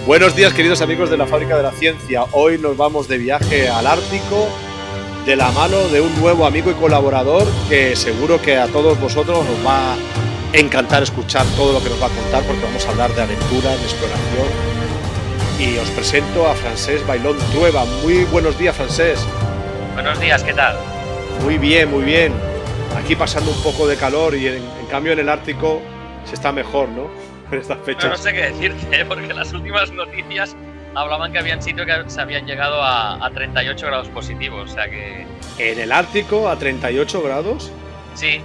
Buenos días, queridos amigos de la Fábrica de la Ciencia. Hoy nos vamos de viaje al Ártico de la mano de un nuevo amigo y colaborador que seguro que a todos vosotros nos va a encantar escuchar todo lo que nos va a contar, porque vamos a hablar de aventura, de exploración. Y os presento a Francesc Bailón Trueba. Muy buenos días, Francesc. Buenos días, ¿qué tal? Muy bien, muy bien. Aquí pasando un poco de calor y en cambio en el Ártico se está mejor, ¿no? En estas fechas. No sé qué decirte, porque las últimas noticias hablaban que habían sitios que se habían llegado a 38 grados positivos, o sea que... ¿En el Ártico a 38 grados? Sí,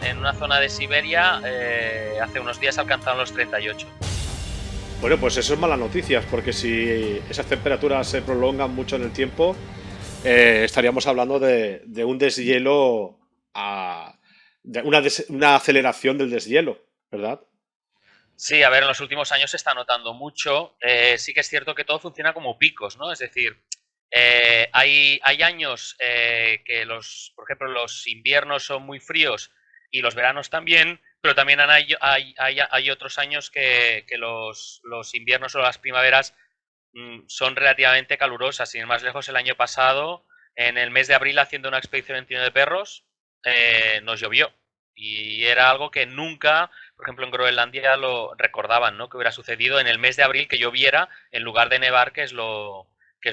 en una zona de Siberia hace unos días alcanzaron los 38. Bueno, pues eso es malas noticias, porque si esas temperaturas se prolongan mucho en el tiempo, estaríamos hablando de un deshielo, de una aceleración del deshielo, ¿verdad? Sí, a ver, en los últimos años se está notando mucho. Sí que es cierto que todo funciona como picos, ¿no? Es decir, hay años que por ejemplo, los inviernos son muy fríos y los veranos también, pero también hay otros años que los inviernos o las primaveras son relativamente calurosas. Sin ir más lejos, el año pasado, en el mes de abril, haciendo una expedición en Tino de Perros, nos llovió. Y era algo que nunca, por ejemplo, en Groenlandia lo recordaban, ¿no? Que hubiera sucedido en el mes de abril que lloviera en lugar de nevar, que es lo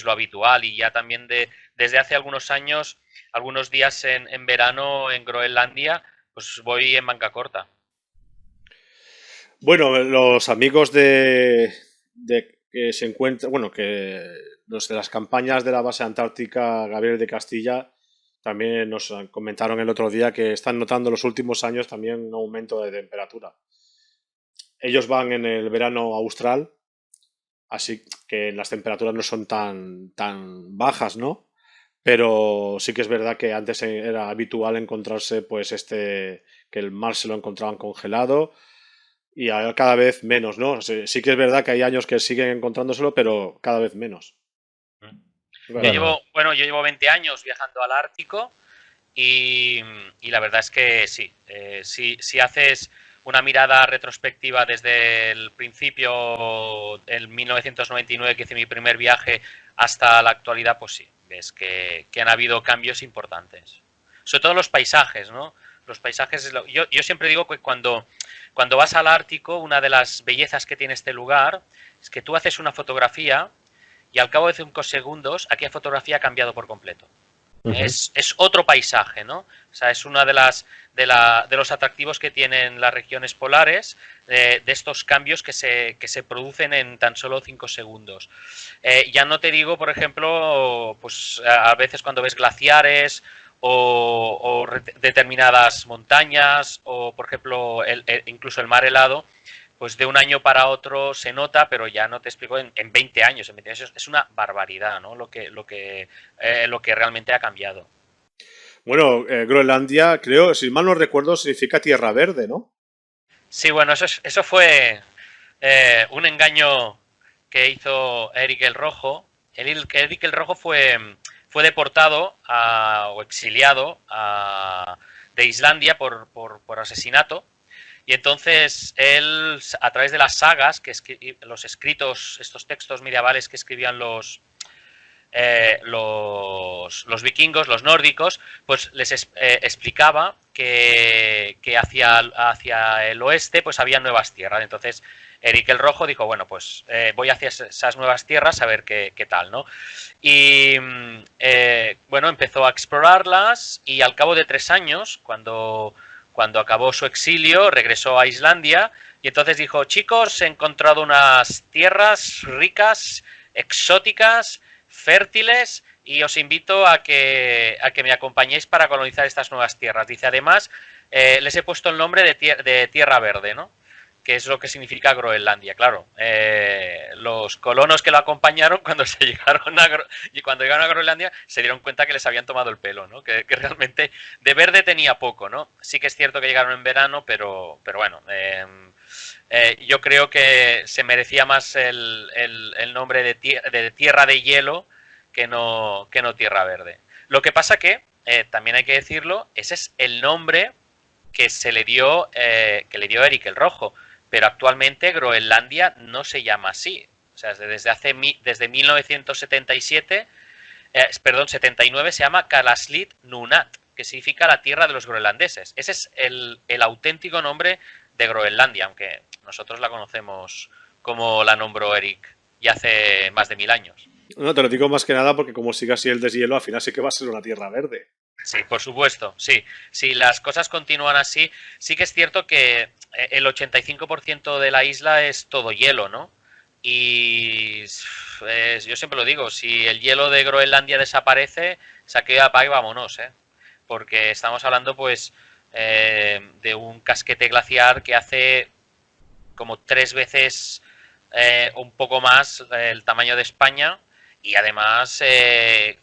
habitual. Y ya también desde hace algunos años, algunos días en verano en Groenlandia, pues voy en manga corta. Bueno, los amigos de que se encuentran, bueno, que los de las campañas de la base antártica Gabriel de Castilla también nos comentaron el otro día que están notando los últimos años también un aumento de temperatura. Ellos van en el verano austral, así que las temperaturas no son tan bajas, ¿no? Pero sí que es verdad que antes era habitual encontrarse, pues, que el mar se lo encontraban congelado y ahora cada vez menos, ¿no? Sí que es verdad que hay años que siguen encontrándoselo, pero cada vez menos. Yo ¿Verdad? Bueno, llevo 20 años viajando al Ártico. Y la verdad es que sí, si haces una mirada retrospectiva desde el principio, en 1999, que hice mi primer viaje, hasta la actualidad, pues sí, ves que han habido cambios importantes. Sobre todo los paisajes, ¿no? Los paisajes, yo siempre digo que cuando vas al Ártico, una de las bellezas que tiene este lugar es que tú haces una fotografía y al cabo de 5 segundos, aquella fotografía ha cambiado por completo. ujú. Es otro paisaje, ¿no? O sea, es una de los atractivos que tienen las regiones polares, de estos cambios que se producen en tan solo 5 segundos. Ya no te digo, por ejemplo, pues a veces cuando ves glaciares o determinadas montañas o, por ejemplo, incluso el mar helado, pues de un año para otro se nota, pero ya no te explico en 20 años. En 20 años es una barbaridad, ¿no? Lo que realmente ha cambiado. Bueno, Groenlandia, creo, si mal no recuerdo, significa tierra verde, ¿no? Sí, bueno, eso fue un engaño que hizo Eric el Rojo. Eric el Rojo fue deportado o exiliado de Islandia por asesinato. Y entonces él, a través de las sagas, los escritos, estos textos medievales que escribían los vikingos, los nórdicos, pues les explicaba que hacia el oeste pues había nuevas tierras. Entonces Eric el Rojo dijo, bueno, pues voy hacia esas nuevas tierras a ver qué tal, ¿no? Y bueno, empezó a explorarlas y al cabo de 3 años, cuando acabó su exilio, regresó a Islandia y entonces dijo, chicos, he encontrado unas tierras ricas, exóticas, fértiles y os invito a que me acompañéis para colonizar estas nuevas tierras. Dice, además, les he puesto el nombre de Tierra Verde, ¿no? Que es lo que significa Groenlandia, claro. Los colonos que lo acompañaron cuando llegaron a Groenlandia se dieron cuenta que les habían tomado el pelo, ¿no? Que realmente de verde tenía poco, ¿no? Sí que es cierto que llegaron en verano, pero bueno, yo creo que se merecía más el nombre de Tierra de Hielo que no Tierra Verde. Lo que pasa que, también hay que decirlo, ese es el nombre que le dio Eric el Rojo, pero actualmente Groenlandia no se llama así. O sea, desde 1977, 79 se llama Kalaslit Nunaat, que significa la tierra de los groenlandeses. Ese es el auténtico nombre de Groenlandia, aunque nosotros la conocemos como la nombró Eric ya hace más de 1000 años. No, te lo digo más que nada porque como siga así el deshielo, al final sí que va a ser una tierra verde. Sí, por supuesto, sí. Si las cosas continúan así, sí que es cierto que el 85% de la isla es todo hielo, ¿no? Y yo siempre lo digo, si el hielo de Groenlandia desaparece, saque apague y vámonos, ¿eh? Porque estamos hablando, pues, de un casquete glaciar que hace como 3 veces un poco más el tamaño de España y además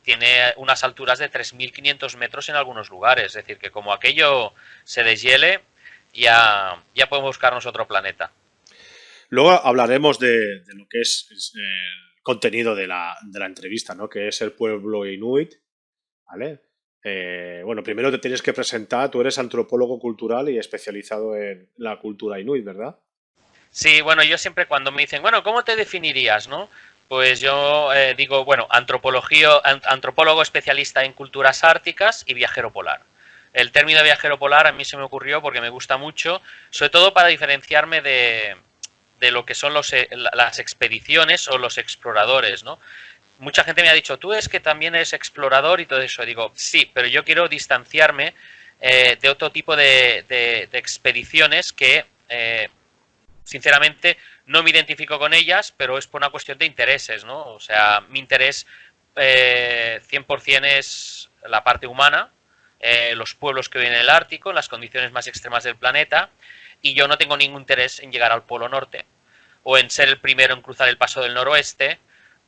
tiene unas alturas de 3500 metros en algunos lugares. Es decir, que como aquello se deshiele, ya podemos buscarnos otro planeta. Luego hablaremos de lo que es el contenido de la entrevista, ¿no? Que es el pueblo inuit, ¿vale? Bueno, primero te tienes que presentar, tú eres antropólogo cultural y especializado en la cultura inuit, ¿verdad? Sí, bueno, yo siempre cuando me dicen, bueno, ¿cómo te definirías, no? Pues yo digo, bueno, antropólogo especialista en culturas árticas y viajero polar. El término viajero polar a mí se me ocurrió porque me gusta mucho, sobre todo para diferenciarme de lo que son las expediciones o los exploradores, ¿no? Mucha gente me ha dicho, tú es que también eres explorador y todo eso. Y digo, sí, pero yo quiero distanciarme de otro tipo de expediciones que sinceramente no me identifico con ellas, pero es por una cuestión de intereses, ¿no? O sea, mi interés 100% es la parte humana, los pueblos que viven en el Ártico, en las condiciones más extremas del planeta, y yo no tengo ningún interés en llegar al Polo Norte, o en ser el primero en cruzar el Paso del Noroeste,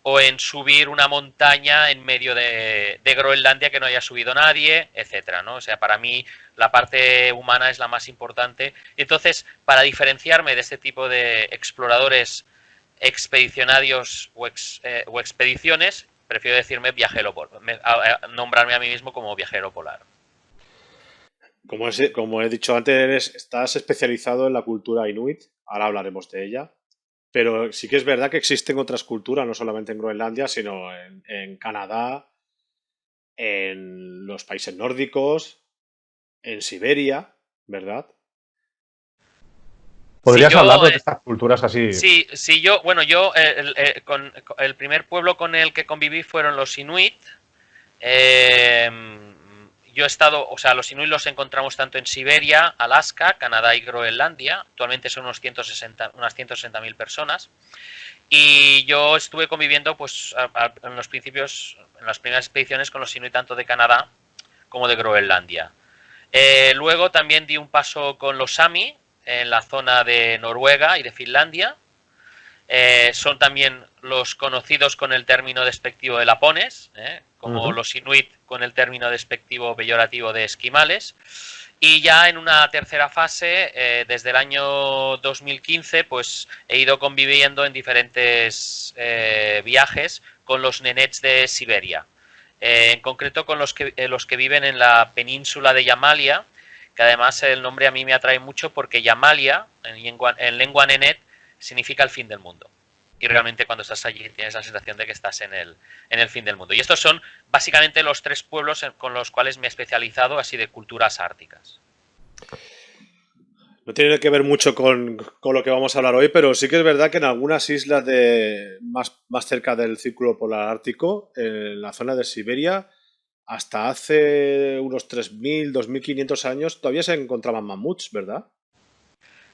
o en subir una montaña en medio de Groenlandia que no haya subido nadie, etcétera, ¿no? O sea, para mí la parte humana es la más importante. Entonces, para diferenciarme de este tipo de exploradores expedicionarios o expediciones, prefiero decirme viajero polar, nombrarme a mí mismo como viajero polar. Como he dicho antes, estás especializado en la cultura inuit, ahora hablaremos de ella, pero sí que es verdad que existen otras culturas, no solamente en Groenlandia, sino en Canadá, en los países nórdicos, en Siberia, ¿verdad? Si ¿Podrías yo, hablarnos de estas culturas así? si yo, bueno, yo, el primer pueblo con el que conviví fueron los Inuit. Eh, yo he estado, o sea, los Inuit los encontramos tanto en Siberia, Alaska, Canadá y Groenlandia. Actualmente son unas 160.000 personas. Y yo estuve conviviendo, pues, en los principios, en las primeras expediciones con los Inuit tanto de Canadá como de Groenlandia. Luego también di un paso con los Sami en la zona de Noruega y de Finlandia. Son también los conocidos con el término despectivo de lapones, como los inuit con el término despectivo peyorativo de esquimales. Y ya en una tercera fase, desde el año 2015, pues he ido conviviendo en diferentes viajes con los nenets de Siberia. En concreto con los que viven en la península de Yamalia, que además el nombre a mí me atrae mucho porque Yamalia, en lengua nenet, significa el fin del mundo. Y realmente cuando estás allí tienes la sensación de que estás en el fin del mundo. Y estos son básicamente los 3 pueblos con los cuales me he especializado así de culturas árticas. No tiene que ver mucho con lo que vamos a hablar hoy, pero sí que es verdad que en algunas islas más cerca del círculo polar ártico, en la zona de Siberia, hasta hace unos 3.000, 2.500 años, todavía se encontraban mamuts, ¿verdad?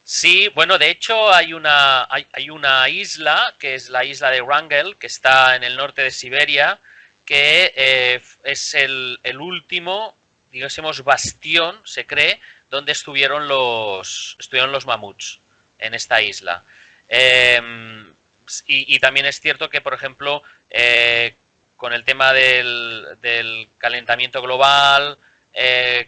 Sí, bueno, de hecho hay una isla, que es la isla de Wrangel, que está en el norte de Siberia, que es el último, digamos, bastión, se cree, donde estuvieron los mamuts en esta isla. Eh, y también es cierto que, por ejemplo, con el tema del calentamiento global,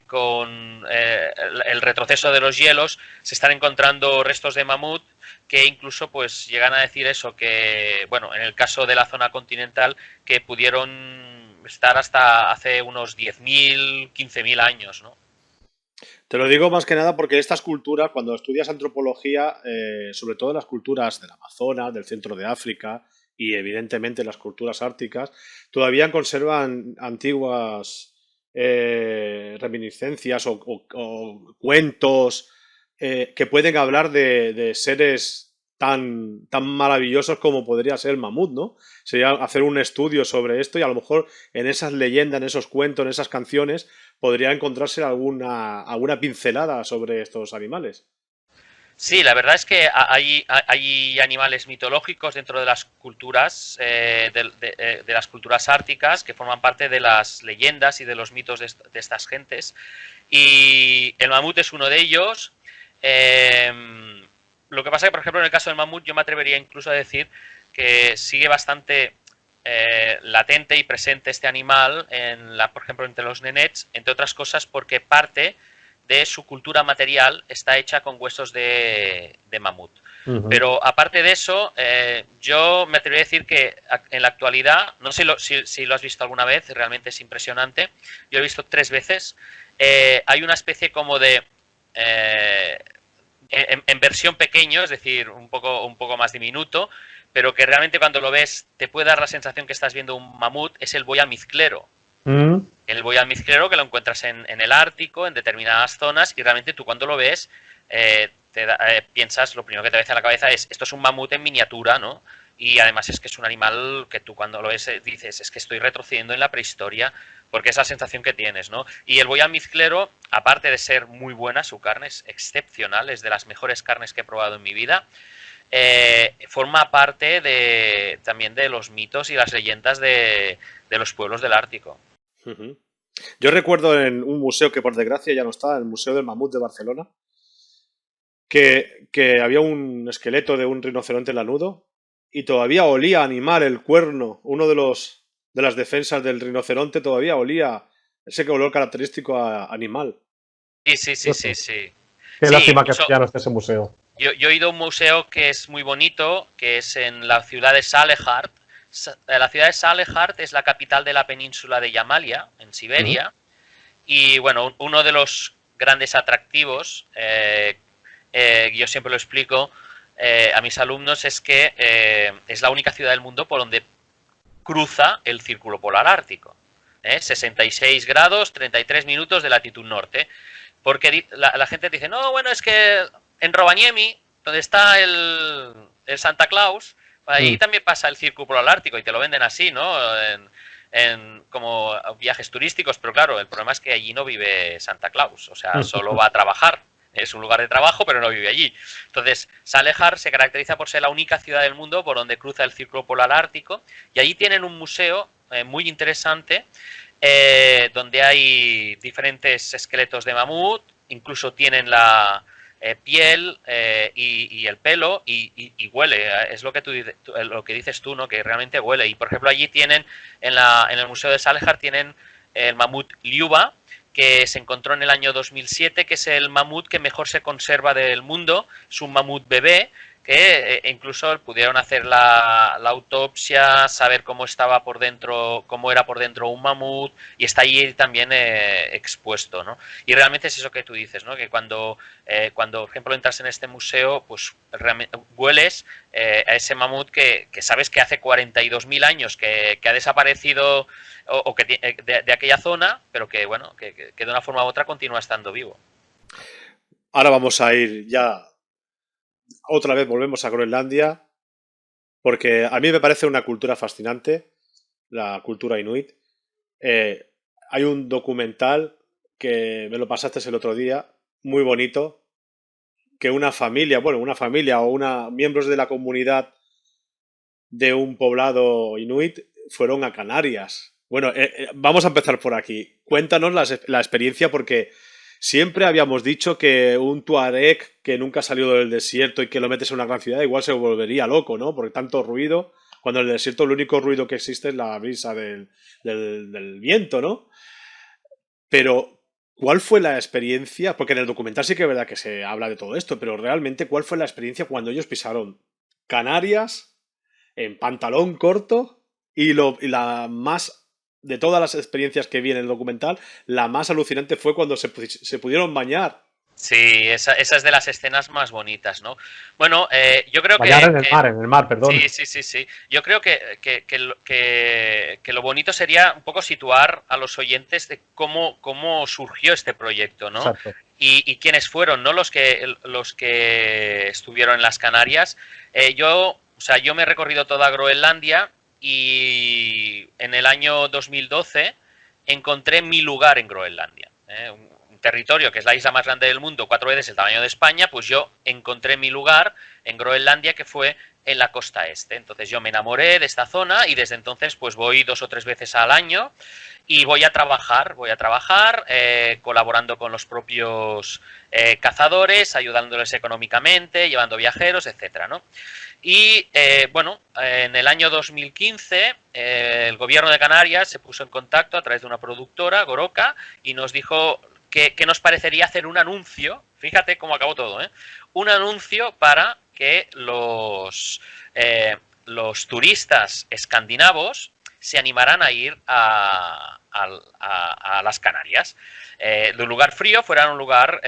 con el retroceso de los hielos, se están encontrando restos de mamut que incluso pues llegan a decir eso, que bueno, en el caso de la zona continental, que pudieron estar hasta hace unos 10.000, 15.000 años, ¿no? Te lo digo más que nada porque estas culturas, cuando estudias antropología, sobre todo las culturas del Amazonas, del centro de África y evidentemente las culturas árticas, todavía conservan antiguas reminiscencias o cuentos que pueden hablar de seres tan maravillosos como podría ser el mamut, ¿no? Sería hacer un estudio sobre esto y a lo mejor en esas leyendas, en esos cuentos, en esas canciones podría encontrarse alguna pincelada sobre estos animales. Sí, la verdad es que hay animales mitológicos dentro de las culturas, de las culturas árticas, que forman parte de las leyendas y de los mitos de estas gentes. Y el mamut es uno de ellos. Eh, lo que pasa es que, por ejemplo, en el caso del mamut, yo me atrevería incluso a decir que sigue bastante latente y presente este animal, por ejemplo, entre los nenets, entre otras cosas porque parte de su cultura material está hecha con huesos de mamut. Ujú. Pero aparte de eso, yo me atrevería a decir que en la actualidad, no sé si lo has visto alguna vez, realmente es impresionante. Yo lo he visto 3 veces. Hay una especie como de en versión pequeño, es decir, un poco más diminuto, pero que realmente cuando lo ves te puede dar la sensación que estás viendo un mamut, es el boy almizclero. Mm. El boy almizclero que lo encuentras en el Ártico, en determinadas zonas, y realmente tú cuando lo ves piensas, lo primero que te viene a la cabeza es, esto es un mamut en miniatura, ¿no? Y además es que es un animal que tú cuando lo ves dices, es que estoy retrocediendo en la prehistoria, porque es la sensación que tienes, ¿no? Y el boy almizclero, aparte de ser muy buena, su carne es excepcional, es de las mejores carnes que he probado en mi vida. Forma parte también de los mitos y las leyendas de los pueblos del Ártico. Ujú. Yo recuerdo en un museo que por desgracia ya no está, el Museo del Mamut de Barcelona, que había un esqueleto de un rinoceronte lanudo y todavía olía a animal el cuerno, uno de las defensas del rinoceronte todavía olía ese olor característico a animal. Sí, sí, sí, sí, Curioso. sí. Qué Sí, lástima que incluso ya no esté ese museo. yo he ido a un museo que es muy bonito, que es en la ciudad de Salehard. La ciudad de Salehard es la capital de la península de Yamalia, en Ujú. Siberia. Y bueno, uno de los grandes atractivos, yo siempre lo explico a mis alumnos, es que es la única ciudad del mundo por donde cruza el círculo polar ártico. 66 grados, 33 minutos de latitud norte. Porque la gente dice, no, bueno, es que en Rovaniemi, donde está el Santa Claus, ahí Mm. también pasa el círculo polar ártico y te lo venden así, ¿no? Como viajes turísticos, pero claro, el problema es que allí no vive Santa Claus, o sea, solo va a trabajar. Es un lugar de trabajo, pero no vive allí. Entonces, Salejar se caracteriza por ser la única ciudad del mundo por donde cruza el círculo polar ártico y allí tienen un museo muy interesante donde hay diferentes esqueletos de mamut, incluso tienen la piel y el pelo y huele, es lo que dices tú, ¿no? Que realmente huele. Y por ejemplo allí tienen, en el Museo de Salejar tienen el mamut Liuba, que se encontró en el año 2007, que es el mamut que mejor se conserva del mundo, es un mamut bebé, que incluso pudieron hacer la autopsia, saber cómo estaba por dentro, cómo era por dentro un mamut, y está allí también expuesto, ¿no? Y realmente es eso que tú dices, ¿no? Que cuando por ejemplo, entras en este museo, pues realmente hueles a ese mamut que sabes que hace 42.000 años que ha desaparecido o que de aquella zona, pero que, bueno, que de una forma u otra continúa estando vivo. Ahora vamos a ir ya, otra vez volvemos a Groenlandia, porque a mí me parece una cultura fascinante, la cultura inuit. Hay un documental que me lo pasaste el otro día, muy bonito, que una familia o miembros de la comunidad de un poblado inuit fueron a Canarias. Bueno, vamos a empezar por aquí. Cuéntanos la experiencia porque siempre habíamos dicho que un tuareg que nunca ha salido del desierto y que lo metes en una gran ciudad igual se volvería loco, ¿no? Porque tanto ruido, cuando en el desierto el único ruido que existe es la brisa del viento, ¿no? Pero, ¿cuál fue la experiencia? Porque en el documental sí que es verdad que se habla de todo esto, pero realmente, ¿cuál fue la experiencia cuando ellos pisaron Canarias en pantalón corto y la más de todas las experiencias que vi en el documental, la más alucinante fue cuando se pudieron bañar. Sí, esa es de las escenas más bonitas, ¿no? Bueno, yo creo Bañar que, en el mar, perdón. sí. Yo creo que lo bonito sería un poco situar a los oyentes de cómo surgió este proyecto, ¿no? Exacto. Y quiénes fueron, ¿no? Los que estuvieron en las Canarias. Yo me he recorrido toda Groenlandia y en el año 2012 encontré mi lugar en Groenlandia. Un territorio que es la isla más grande del mundo, 4 veces el tamaño de España, pues yo encontré mi lugar en Groenlandia, que fue en la costa este. Entonces yo me enamoré de esta zona y desde entonces pues voy 2 o 3 veces al año y voy a trabajar colaborando con los propios cazadores, ayudándoles económicamente, llevando viajeros, etcétera, ¿no? Y en el año 2015 el gobierno de Canarias se puso en contacto a través de una productora, Goroca, y nos dijo que nos parecería hacer un anuncio, fíjate cómo acabó todo, un anuncio para que los turistas escandinavos se animaran a ir a las Canarias. De un lugar frío fuera a un lugar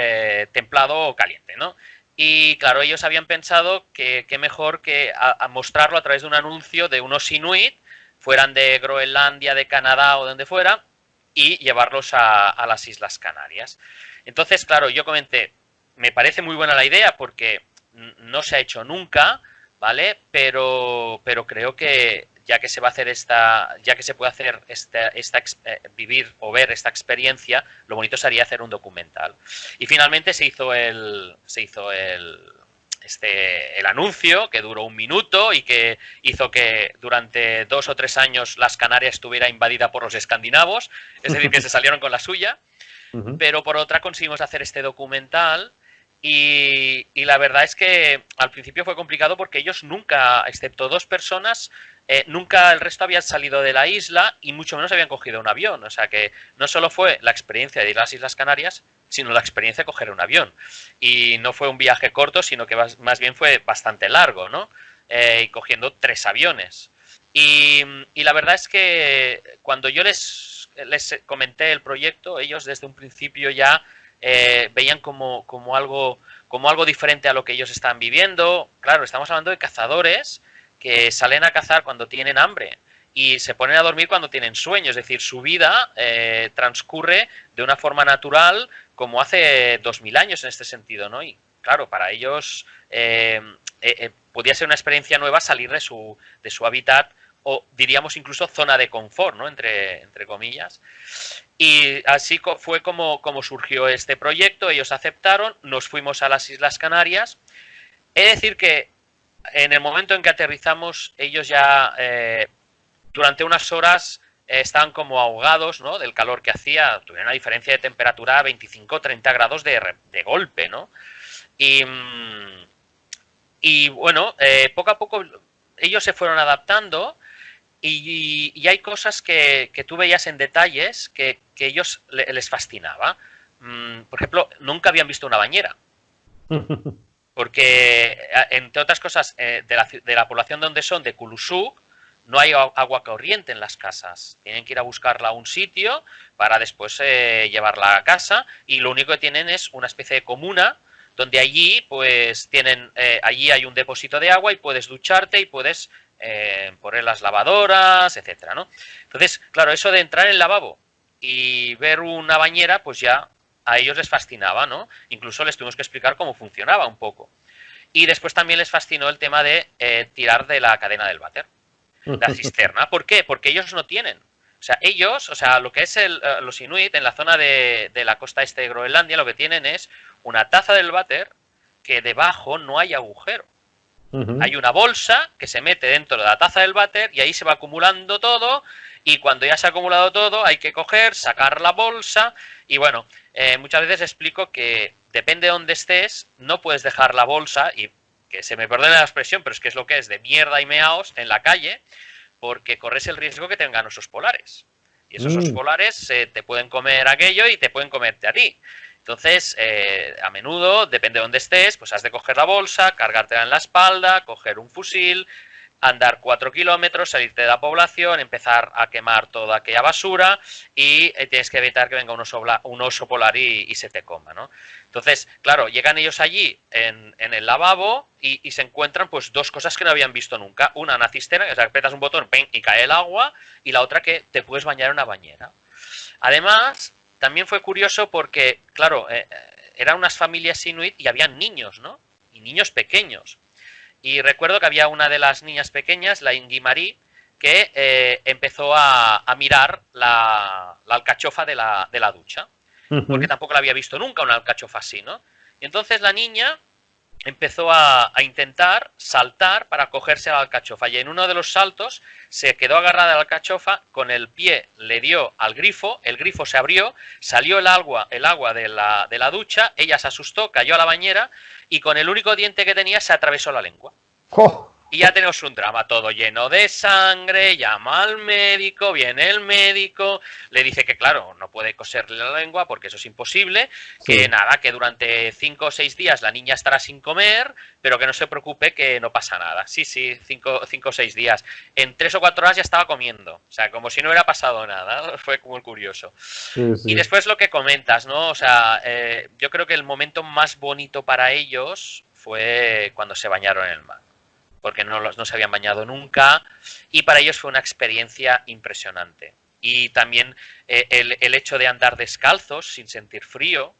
templado o caliente, ¿no? Y claro, ellos habían pensado que mejor que a mostrarlo a través de un anuncio de unos inuit, fueran de Groenlandia, de Canadá o de donde fuera, y llevarlos a las Islas Canarias. Entonces, claro, yo comenté, me parece muy buena la idea porque no se ha hecho nunca, ¿vale? Pero creo que ya que se va a hacer ya que se puede hacer vivir o ver esta experiencia, lo bonito sería hacer un documental. Y finalmente se hizo el anuncio, que duró 1 minuto y que hizo que durante 2 o 3 años las Canarias estuviera invadida por los escandinavos, es decir, que se salieron con la suya, pero por otra conseguimos hacer este documental y la verdad es que al principio fue complicado porque ellos nunca, excepto 2 personas, nunca el resto habían salido de la isla y mucho menos habían cogido un avión, o sea que no solo fue la experiencia de ir a las Islas Canarias, sino la experiencia de coger un avión. Y no fue un viaje corto, sino que más bien fue bastante largo, ¿no? Y cogiendo 3 aviones. Y la verdad es que cuando yo les comenté el proyecto, ellos desde un principio ya veían como algo diferente a lo que ellos estaban viviendo. Claro, estamos hablando de cazadores que salen a cazar cuando tienen hambre y se ponen a dormir cuando tienen sueño, es decir, su vida transcurre de una forma natural como hace 2000 años en este sentido, ¿no? Y claro, para ellos podía ser una experiencia nueva salir de su hábitat o diríamos incluso zona de confort, ¿no? Entre comillas. Y así fue como surgió este proyecto, ellos aceptaron, nos fuimos a las Islas Canarias. He de decir que en el momento en que aterrizamos, ellos ya durante unas horas estaban como ahogados, ¿no? Del calor que hacía, tuvieron una diferencia de temperatura a 25-30 grados de golpe, ¿no? Y bueno, poco a poco ellos se fueron adaptando y hay cosas que tú veías en detalles que ellos les fascinaba. Por ejemplo, nunca habían visto una bañera. Porque, entre otras cosas, de la población donde son, de Kulusuk, no hay agua corriente en las casas. Tienen que ir a buscarla a un sitio para después llevarla a casa y lo único que tienen es una especie de comuna donde allí pues allí hay un depósito de agua y puedes ducharte y puedes poner las lavadoras, etcétera, ¿no? Entonces, claro, eso de entrar en el lavabo y ver una bañera, pues ya a ellos les fascinaba, ¿no? Incluso les tuvimos que explicar cómo funcionaba un poco. Y después también les fascinó el tema de tirar de la cadena del váter, la cisterna. ¿Por qué? Porque ellos no tienen. O sea, lo que es los inuit en la zona de la costa este de Groenlandia, lo que tienen es una taza del váter que debajo no hay agujero. Hay una bolsa que se mete dentro de la taza del váter y ahí se va acumulando todo y cuando ya se ha acumulado todo hay que coger, sacar la bolsa y bueno, muchas veces explico que depende de dónde estés, no puedes dejar la bolsa y que se me perdone la expresión, pero es que es lo que es de mierda y meaos en la calle porque corres el riesgo que tengan osos polares y esos osos polares te pueden comer aquello y te pueden comerte a ti. Entonces, a menudo, depende de dónde estés, pues has de coger la bolsa, cargártela en la espalda, coger un fusil, andar 4 kilómetros, salirte de la población, empezar a quemar toda aquella basura y tienes que evitar que venga un oso polar y se te coma, ¿no? Entonces, claro, llegan ellos allí en el lavabo y se encuentran pues dos cosas que no habían visto nunca. Una cisterna, o sea, apretas un botón ¡ping! Y cae el agua, y la otra que te puedes bañar en una bañera. Además, también fue curioso porque, claro, eran unas familias inuit y habían niños, ¿no? Y niños pequeños. Y recuerdo que había una de las niñas pequeñas, la Ingi Marie, que empezó a mirar la alcachofa de la ducha. Porque tampoco la había visto nunca una alcachofa así, ¿no? Y entonces la niña empezó a intentar saltar para cogerse a la alcachofa. Y en uno de los saltos se quedó agarrada a la alcachofa, con el pie le dio al grifo, el grifo se abrió, salió el agua de la ducha, ella se asustó, cayó a la bañera y con el único diente que tenía se atravesó la lengua. ¡Oh! Y ya tenemos un drama todo lleno de sangre, llama al médico, viene el médico, le dice que claro, no puede coserle la lengua porque eso es imposible, que nada, que durante 5 o 6 días la niña estará sin comer, pero que no se preocupe, que no pasa nada. Sí, 5 o 6 días. En 3 o 4 horas ya estaba comiendo, o sea, como si no hubiera pasado nada, fue muy curioso. Sí. Y después lo que comentas, ¿no? O sea, yo creo que el momento más bonito para ellos fue cuando se bañaron en el mar, porque no se habían bañado nunca y para ellos fue una experiencia impresionante. Y también el hecho de andar descalzos sin sentir frío,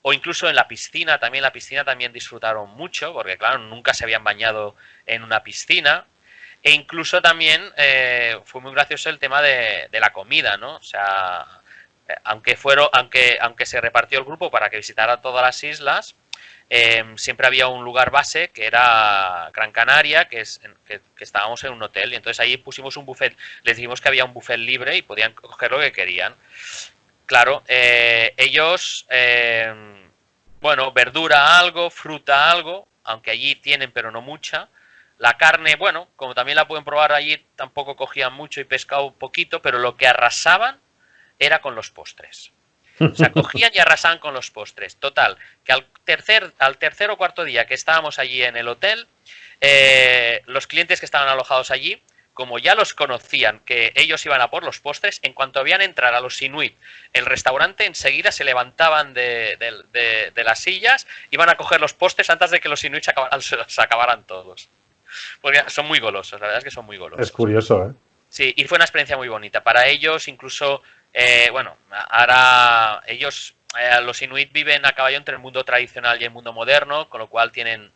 o incluso en la piscina también disfrutaron mucho, porque claro, nunca se habían bañado en una piscina. E incluso también fue muy gracioso el tema de la comida, ¿no? O sea, aunque se repartió el grupo para que visitara todas las islas, siempre había un lugar base que era Gran Canaria, que estábamos en un hotel, y entonces ahí pusimos un buffet, les dijimos que había un buffet libre y podían coger lo que querían. Claro, ellos, bueno, verdura algo, fruta algo, aunque allí tienen pero no mucha. La carne, bueno, como también la pueden probar allí, tampoco cogían mucho y pescado poquito, pero lo que arrasaban era con los postres. O sea, cogían y arrasaban con los postres. Total, que al tercer o cuarto día que estábamos allí en el hotel, los clientes que estaban alojados allí, como ya los conocían, que ellos iban a por los postres, en cuanto veían entrar a los inuit, el restaurante enseguida se levantaban de las sillas, iban a coger los postres antes de que los inuit se acabaran todos. Porque son muy golosos, la verdad es que son muy golosos. Es curioso, ¿eh? Sí, y fue una experiencia muy bonita. Para ellos, incluso, bueno, ahora ellos, los inuit viven a caballo entre el mundo tradicional y el mundo moderno, con lo cual tienen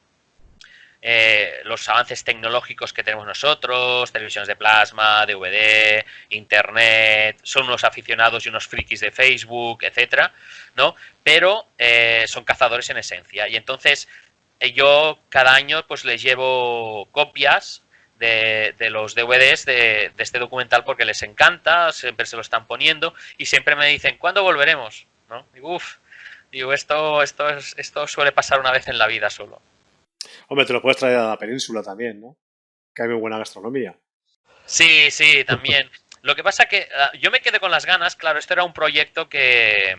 los avances tecnológicos que tenemos nosotros, televisiones de plasma, DVD, internet, son unos aficionados y unos frikis de Facebook, etcétera, ¿no? Pero son cazadores en esencia. Y entonces yo cada año pues les llevo copias de los DVDs de este documental porque les encanta, siempre se lo están poniendo y siempre me dicen, ¿cuándo volveremos? ¿No? Digo, esto suele pasar una vez en la vida solo. Hombre, te lo puedes traer a la península también, ¿no? Que hay muy buena gastronomía. Sí, también. Lo que pasa que yo me quedé con las ganas, claro, esto era un proyecto que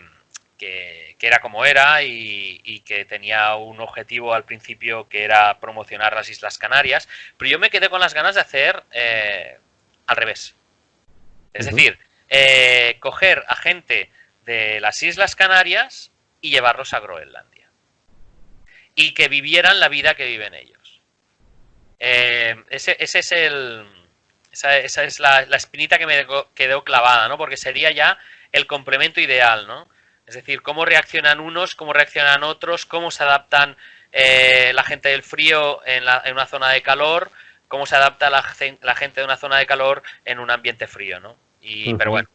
era como era y que tenía un objetivo al principio que era promocionar las Islas Canarias, pero yo me quedé con las ganas de hacer al revés. Es decir, coger a gente de las Islas Canarias y llevarlos a Groenlandia. Y que vivieran la vida que viven ellos. Esa es la espinita que me quedó clavada, ¿no? Porque sería ya el complemento ideal, ¿no? Es decir, cómo reaccionan unos, cómo reaccionan otros, cómo se adaptan la gente del frío en una zona de calor, cómo se adapta la gente de una zona de calor en un ambiente frío, ¿no? Pero bueno,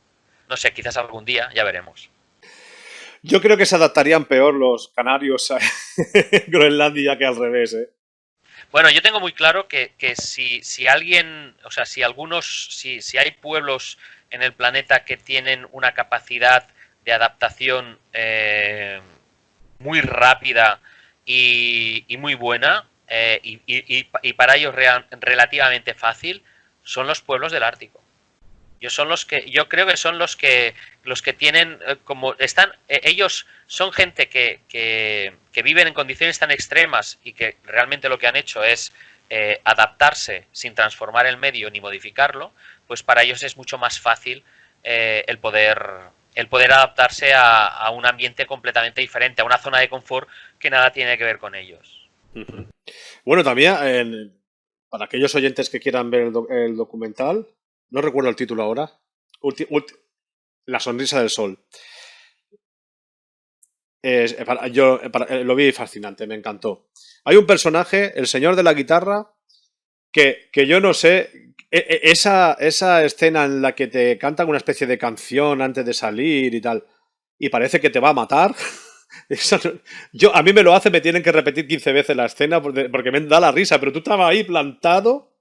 no sé, quizás algún día, ya veremos. Yo creo que se adaptarían peor los canarios a Groenlandia que al revés, ¿eh? Bueno, yo tengo muy claro que si alguien, o sea, si hay pueblos en el planeta que tienen una capacidad de adaptación muy rápida y muy buena y para ellos relativamente fácil, son los pueblos del Ártico. Yo creo que son los que tienen ellos son gente que viven en condiciones tan extremas y que realmente lo que han hecho es adaptarse sin transformar el medio ni modificarlo, pues para ellos es mucho más fácil el poder adaptarse a un ambiente completamente diferente, a una zona de confort que nada tiene que ver con ellos. Bueno, también, para aquellos oyentes que quieran ver el documental, no recuerdo el título ahora, La sonrisa del sol. Lo vi fascinante, me encantó. Hay un personaje, el señor de la guitarra, que yo no sé, esa escena en la que te cantan una especie de canción antes de salir y tal, y parece que te va a matar. A mí me lo hace, me tienen que repetir 15 veces la escena porque me da la risa, pero tú estabas ahí plantado.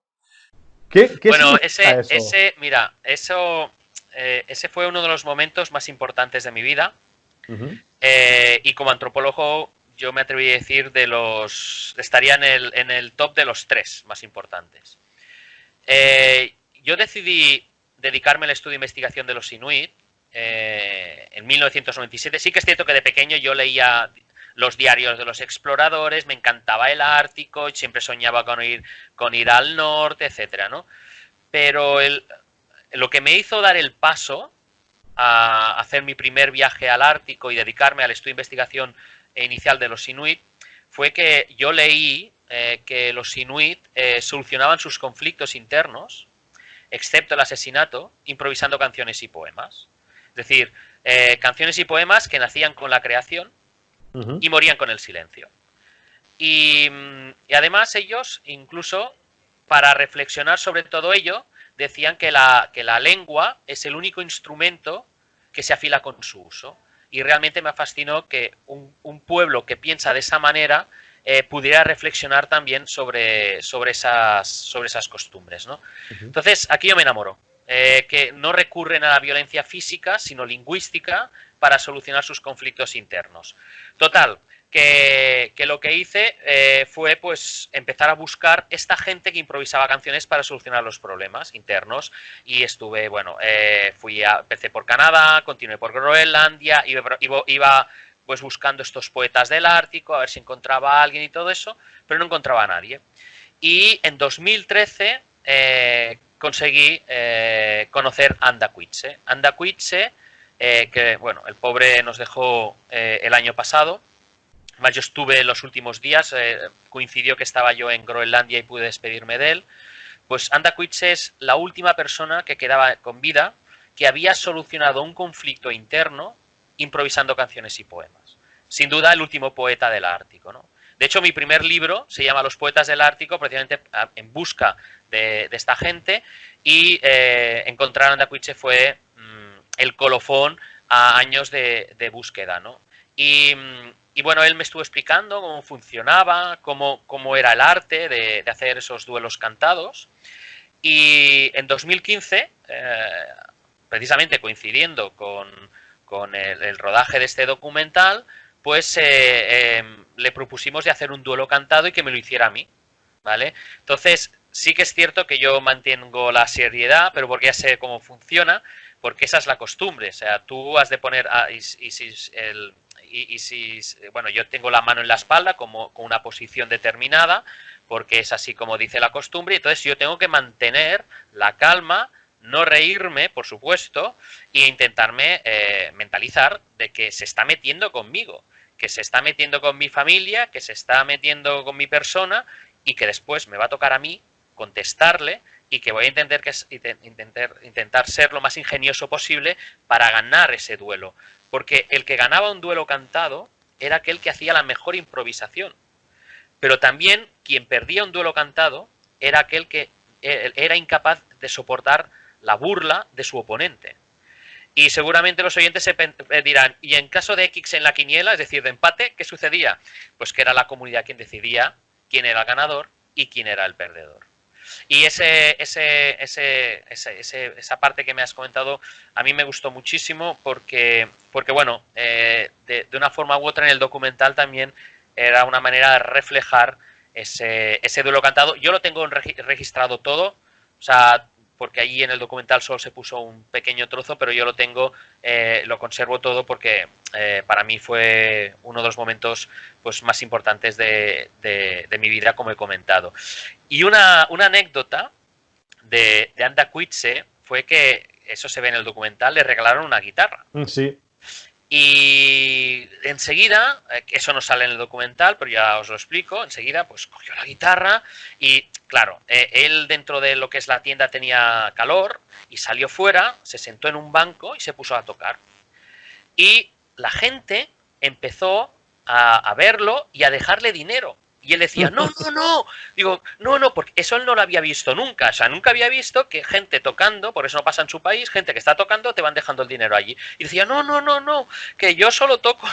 Bueno, mira, ese fue uno de los momentos más importantes de mi vida. Y como antropólogo, yo me atreví a decir estaría en el top de los 3 más importantes. Yo decidí dedicarme al estudio de investigación de los Inuit en 1997. Sí que es cierto que de pequeño yo leía los diarios de los exploradores, me encantaba el Ártico, siempre soñaba con ir al norte, etcétera, ¿no? Pero lo que me hizo dar el paso a hacer mi primer viaje al Ártico y dedicarme al estudio de investigación inicial de los Inuit fue que yo leí que los Inuit solucionaban sus conflictos internos, excepto el asesinato, improvisando canciones y poemas. Es decir, canciones y poemas que nacían con la creación y morían con el silencio. Y además ellos, incluso para reflexionar sobre todo ello, decían que la lengua es el único instrumento que se afila con su uso. Y realmente me fascinó que un pueblo que piensa de esa manera pudiera reflexionar también sobre esas costumbres, ¿no? Entonces, aquí yo me enamoro. Que no recurren a la violencia física, sino lingüística, para solucionar sus conflictos internos. Total, que lo que hice fue pues empezar a buscar esta gente que improvisaba canciones para solucionar los problemas internos, y estuve, bueno, empecé por Canadá, continué por Groenlandia, iba pues buscando estos poetas del Ártico, a ver si encontraba a alguien y todo eso, pero no encontraba a nadie. Y en 2013 conseguí conocer a Anda Coetzee. Anda Coetzee, que bueno, el pobre nos dejó el año pasado. Además, yo estuve los últimos días, coincidió que estaba yo en Groenlandia y pude despedirme de él. Pues Anda Coetzee es la última persona que quedaba con vida que había solucionado un conflicto interno improvisando canciones y poemas. Sin duda el último poeta del Ártico, ¿no? De hecho, mi primer libro se llama Los poetas del Ártico, precisamente en busca de esta gente, y encontrar a Anda Coetzee fue el colofón a años de búsqueda, ¿no? Y bueno, él me estuvo explicando cómo funcionaba, cómo era el arte de hacer esos duelos cantados. Y en 2015, precisamente coincidiendo con el rodaje de este documental, pues le propusimos de hacer un duelo cantado y que me lo hiciera a mí, ¿vale? Entonces, sí que es cierto que yo mantengo la seriedad, pero porque ya sé cómo funciona, porque esa es la costumbre. O sea, tú has de poner... bueno, yo tengo la mano en la espalda con una posición determinada, porque es así como dice la costumbre, entonces yo tengo que mantener la calma, no reírme, por supuesto, e intentarme mentalizar de que se está metiendo conmigo, que se está metiendo con mi familia, que se está metiendo con mi persona, y que después me va a tocar a mí contestarle, y que voy a intentar ser lo más ingenioso posible para ganar ese duelo. Porque el que ganaba un duelo cantado era aquel que hacía la mejor improvisación. Pero también quien perdía un duelo cantado era aquel que era incapaz de soportar la burla de su oponente. Y seguramente los oyentes se dirán, ¿y en caso de X en la quiniela, es decir, de empate, qué sucedía? Pues que era la comunidad quien decidía quién era el ganador y quién era el perdedor. Y esa parte que me has comentado a mí me gustó muchísimo porque bueno, de una forma u otra en el documental también era una manera de reflejar ese duelo cantado. Yo lo tengo registrado todo, o sea, porque allí en el documental solo se puso un pequeño trozo, pero yo lo tengo, lo conservo todo porque para mí fue uno de los momentos pues más importantes de mi vida, como he comentado. Y una anécdota de Anda Coetzee fue que, eso se ve en el documental, le regalaron una guitarra. Sí. Y enseguida, eso no sale en el documental, pero ya os lo explico, enseguida pues cogió la guitarra y claro, él dentro de lo que es la tienda tenía calor y salió fuera, se sentó en un banco y se puso a tocar. Y la gente empezó a verlo y a dejarle dinero. Y él decía, no, no, no. Digo, no, no, porque eso él no lo había visto nunca. O sea, nunca había visto que gente tocando, por eso no pasa en su país, gente que está tocando te van dejando el dinero allí. Y decía, no, no, no, no, que yo solo toco.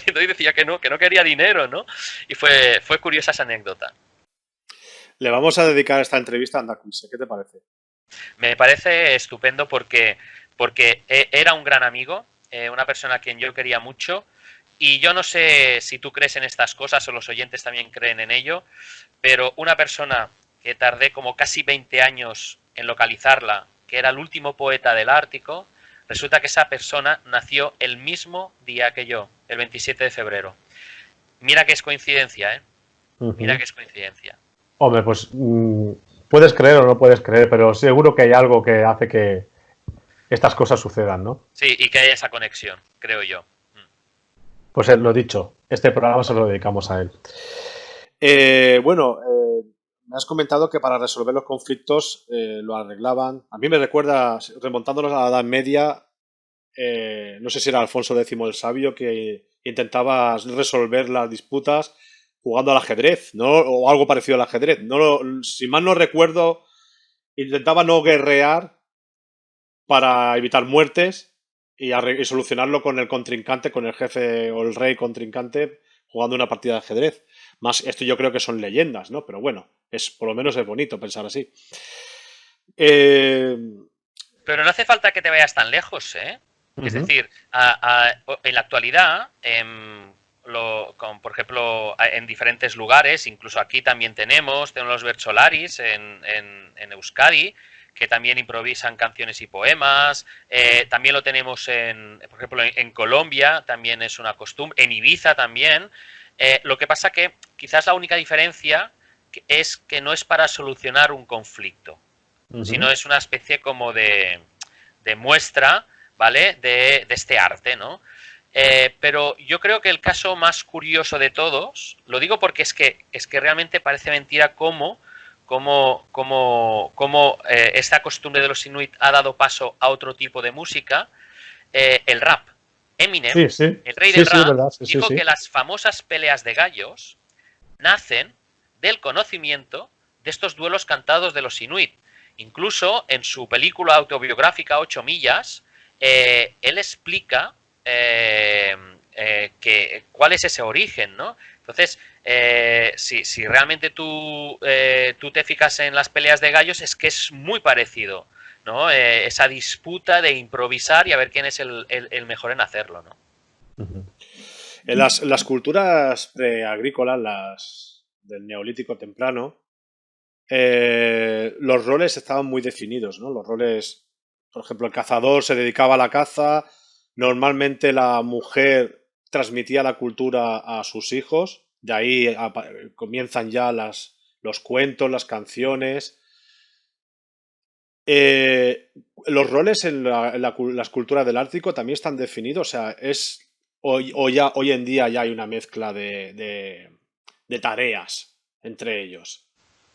Y decía que no quería dinero, ¿no? Y fue curiosa esa anécdota. Le vamos a dedicar esta entrevista a Anda Coetzee. ¿Qué te parece? Me parece estupendo porque era un gran amigo, una persona a quien yo quería mucho. Y yo no sé si tú crees en estas cosas o los oyentes también creen en ello, pero una persona que tardé como casi 20 años en localizarla, que era el último poeta del Ártico, resulta que esa persona nació el mismo día que yo, el 27 de febrero. Mira que es coincidencia, ¿eh? Mira que es coincidencia. Hombre, pues puedes creer o no puedes creer, pero seguro que hay algo que hace que estas cosas sucedan, ¿no? Sí, y que haya esa conexión, creo yo. Pues lo dicho, este programa se lo dedicamos a él. Bueno, me has comentado que para resolver los conflictos lo arreglaban. A mí me recuerda, remontándonos a la Edad Media, no sé si era Alfonso X el Sabio, que intentaba resolver las disputas jugando al ajedrez, ¿no? O algo parecido al ajedrez. No, si mal no recuerdo, intentaba no guerrear para evitar muertes y solucionarlo con el contrincante, con el jefe o el rey contrincante, jugando una partida de ajedrez. Más, esto yo creo que son leyendas, ¿no? Pero bueno, por lo menos es bonito pensar así. Pero no hace falta que te vayas tan lejos, ¿eh? Es decir, en la actualidad, por ejemplo, en diferentes lugares, incluso aquí también tenemos los Bercholaris en Euskadi, que también improvisan canciones y poemas. También lo tenemos, por ejemplo, en Colombia, también es una costumbre, en Ibiza también. Lo que pasa que quizás la única diferencia es que no es para solucionar un conflicto, sino es una especie como de muestra, ¿vale? De este arte, ¿no? Pero yo creo que el caso más curioso de todos, lo digo porque es que realmente parece mentira cómo esta costumbre de los inuit ha dado paso a otro tipo de música, el rap. Eminem, el rey del rap, dijo que las famosas peleas de gallos nacen del conocimiento de estos duelos cantados de los inuit. Incluso en su película autobiográfica 8 millas, él explica cuál es ese origen, ¿no? Entonces, si realmente tú te fijas en las peleas de gallos, es que es muy parecido, ¿no? Esa disputa de improvisar y a ver quién es el mejor en hacerlo, ¿no? En las culturas preagrícolas, las del Neolítico temprano, los roles estaban muy definidos, ¿no? Los roles, por ejemplo, el cazador se dedicaba a la caza, normalmente la mujer transmitía la cultura a sus hijos, de ahí comienzan ya los cuentos, las canciones. Los roles en las culturas del Ártico también están definidos, o sea, hoy en día ya hay una mezcla de tareas entre ellos.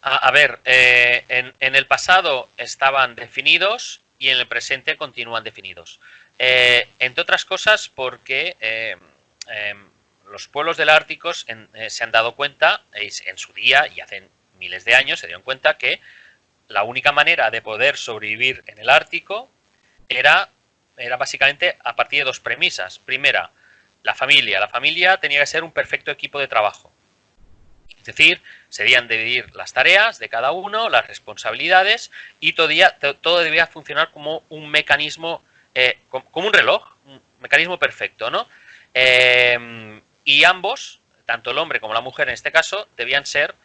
A ver, en el pasado estaban definidos y en el presente continúan definidos. Entre otras cosas porque los pueblos del Ártico se han dado cuenta, en su día y hace miles de años se dieron cuenta que la única manera de poder sobrevivir en el Ártico era básicamente a partir de dos premisas. Primera, la familia. La familia tenía que ser un perfecto equipo de trabajo. Es decir, se debían dividir las tareas de cada uno, las responsabilidades, y todo debía funcionar como un mecanismo, como un reloj, un mecanismo perfecto, ¿no? Y ambos, tanto el hombre como la mujer en este caso, debían ser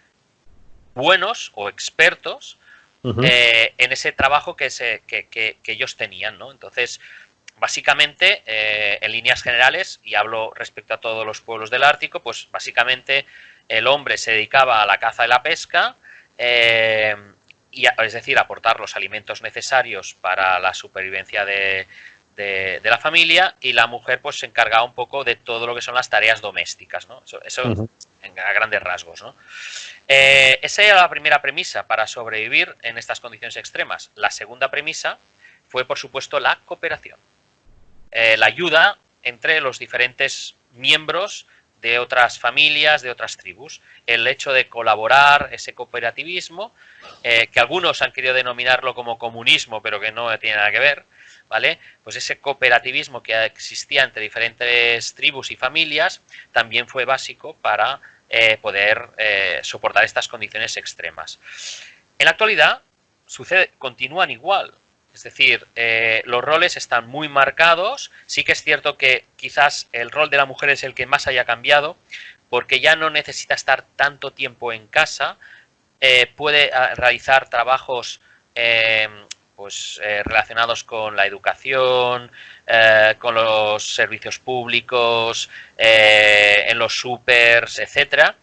buenos o expertos en ese trabajo que ellos tenían, ¿no? Entonces, básicamente, en líneas generales, y hablo respecto a todos los pueblos del Ártico, pues básicamente el hombre se dedicaba a la caza y la pesca, es decir, aportar los alimentos necesarios para la supervivencia de la familia, y la mujer pues se encargaba un poco de todo lo que son las tareas domésticas, ¿no? Eso a grandes rasgos, ¿no? Esa era la primera premisa para sobrevivir en estas condiciones extremas. La segunda premisa fue, por supuesto, la cooperación. La ayuda entre los diferentes miembros de otras familias, de otras tribus. El hecho de colaborar, ese cooperativismo, que algunos han querido denominarlo como comunismo, pero que no tiene nada que ver, ¿vale? Pues ese cooperativismo que existía entre diferentes tribus y familias también fue básico para poder soportar estas condiciones extremas. En la actualidad continúan igual. Es decir, los roles están muy marcados. Sí que es cierto que quizás el rol de la mujer es el que más haya cambiado, porque ya no necesita estar tanto tiempo en casa, puede realizar trabajos relacionados con la educación, con los servicios públicos, en los supers, etcétera.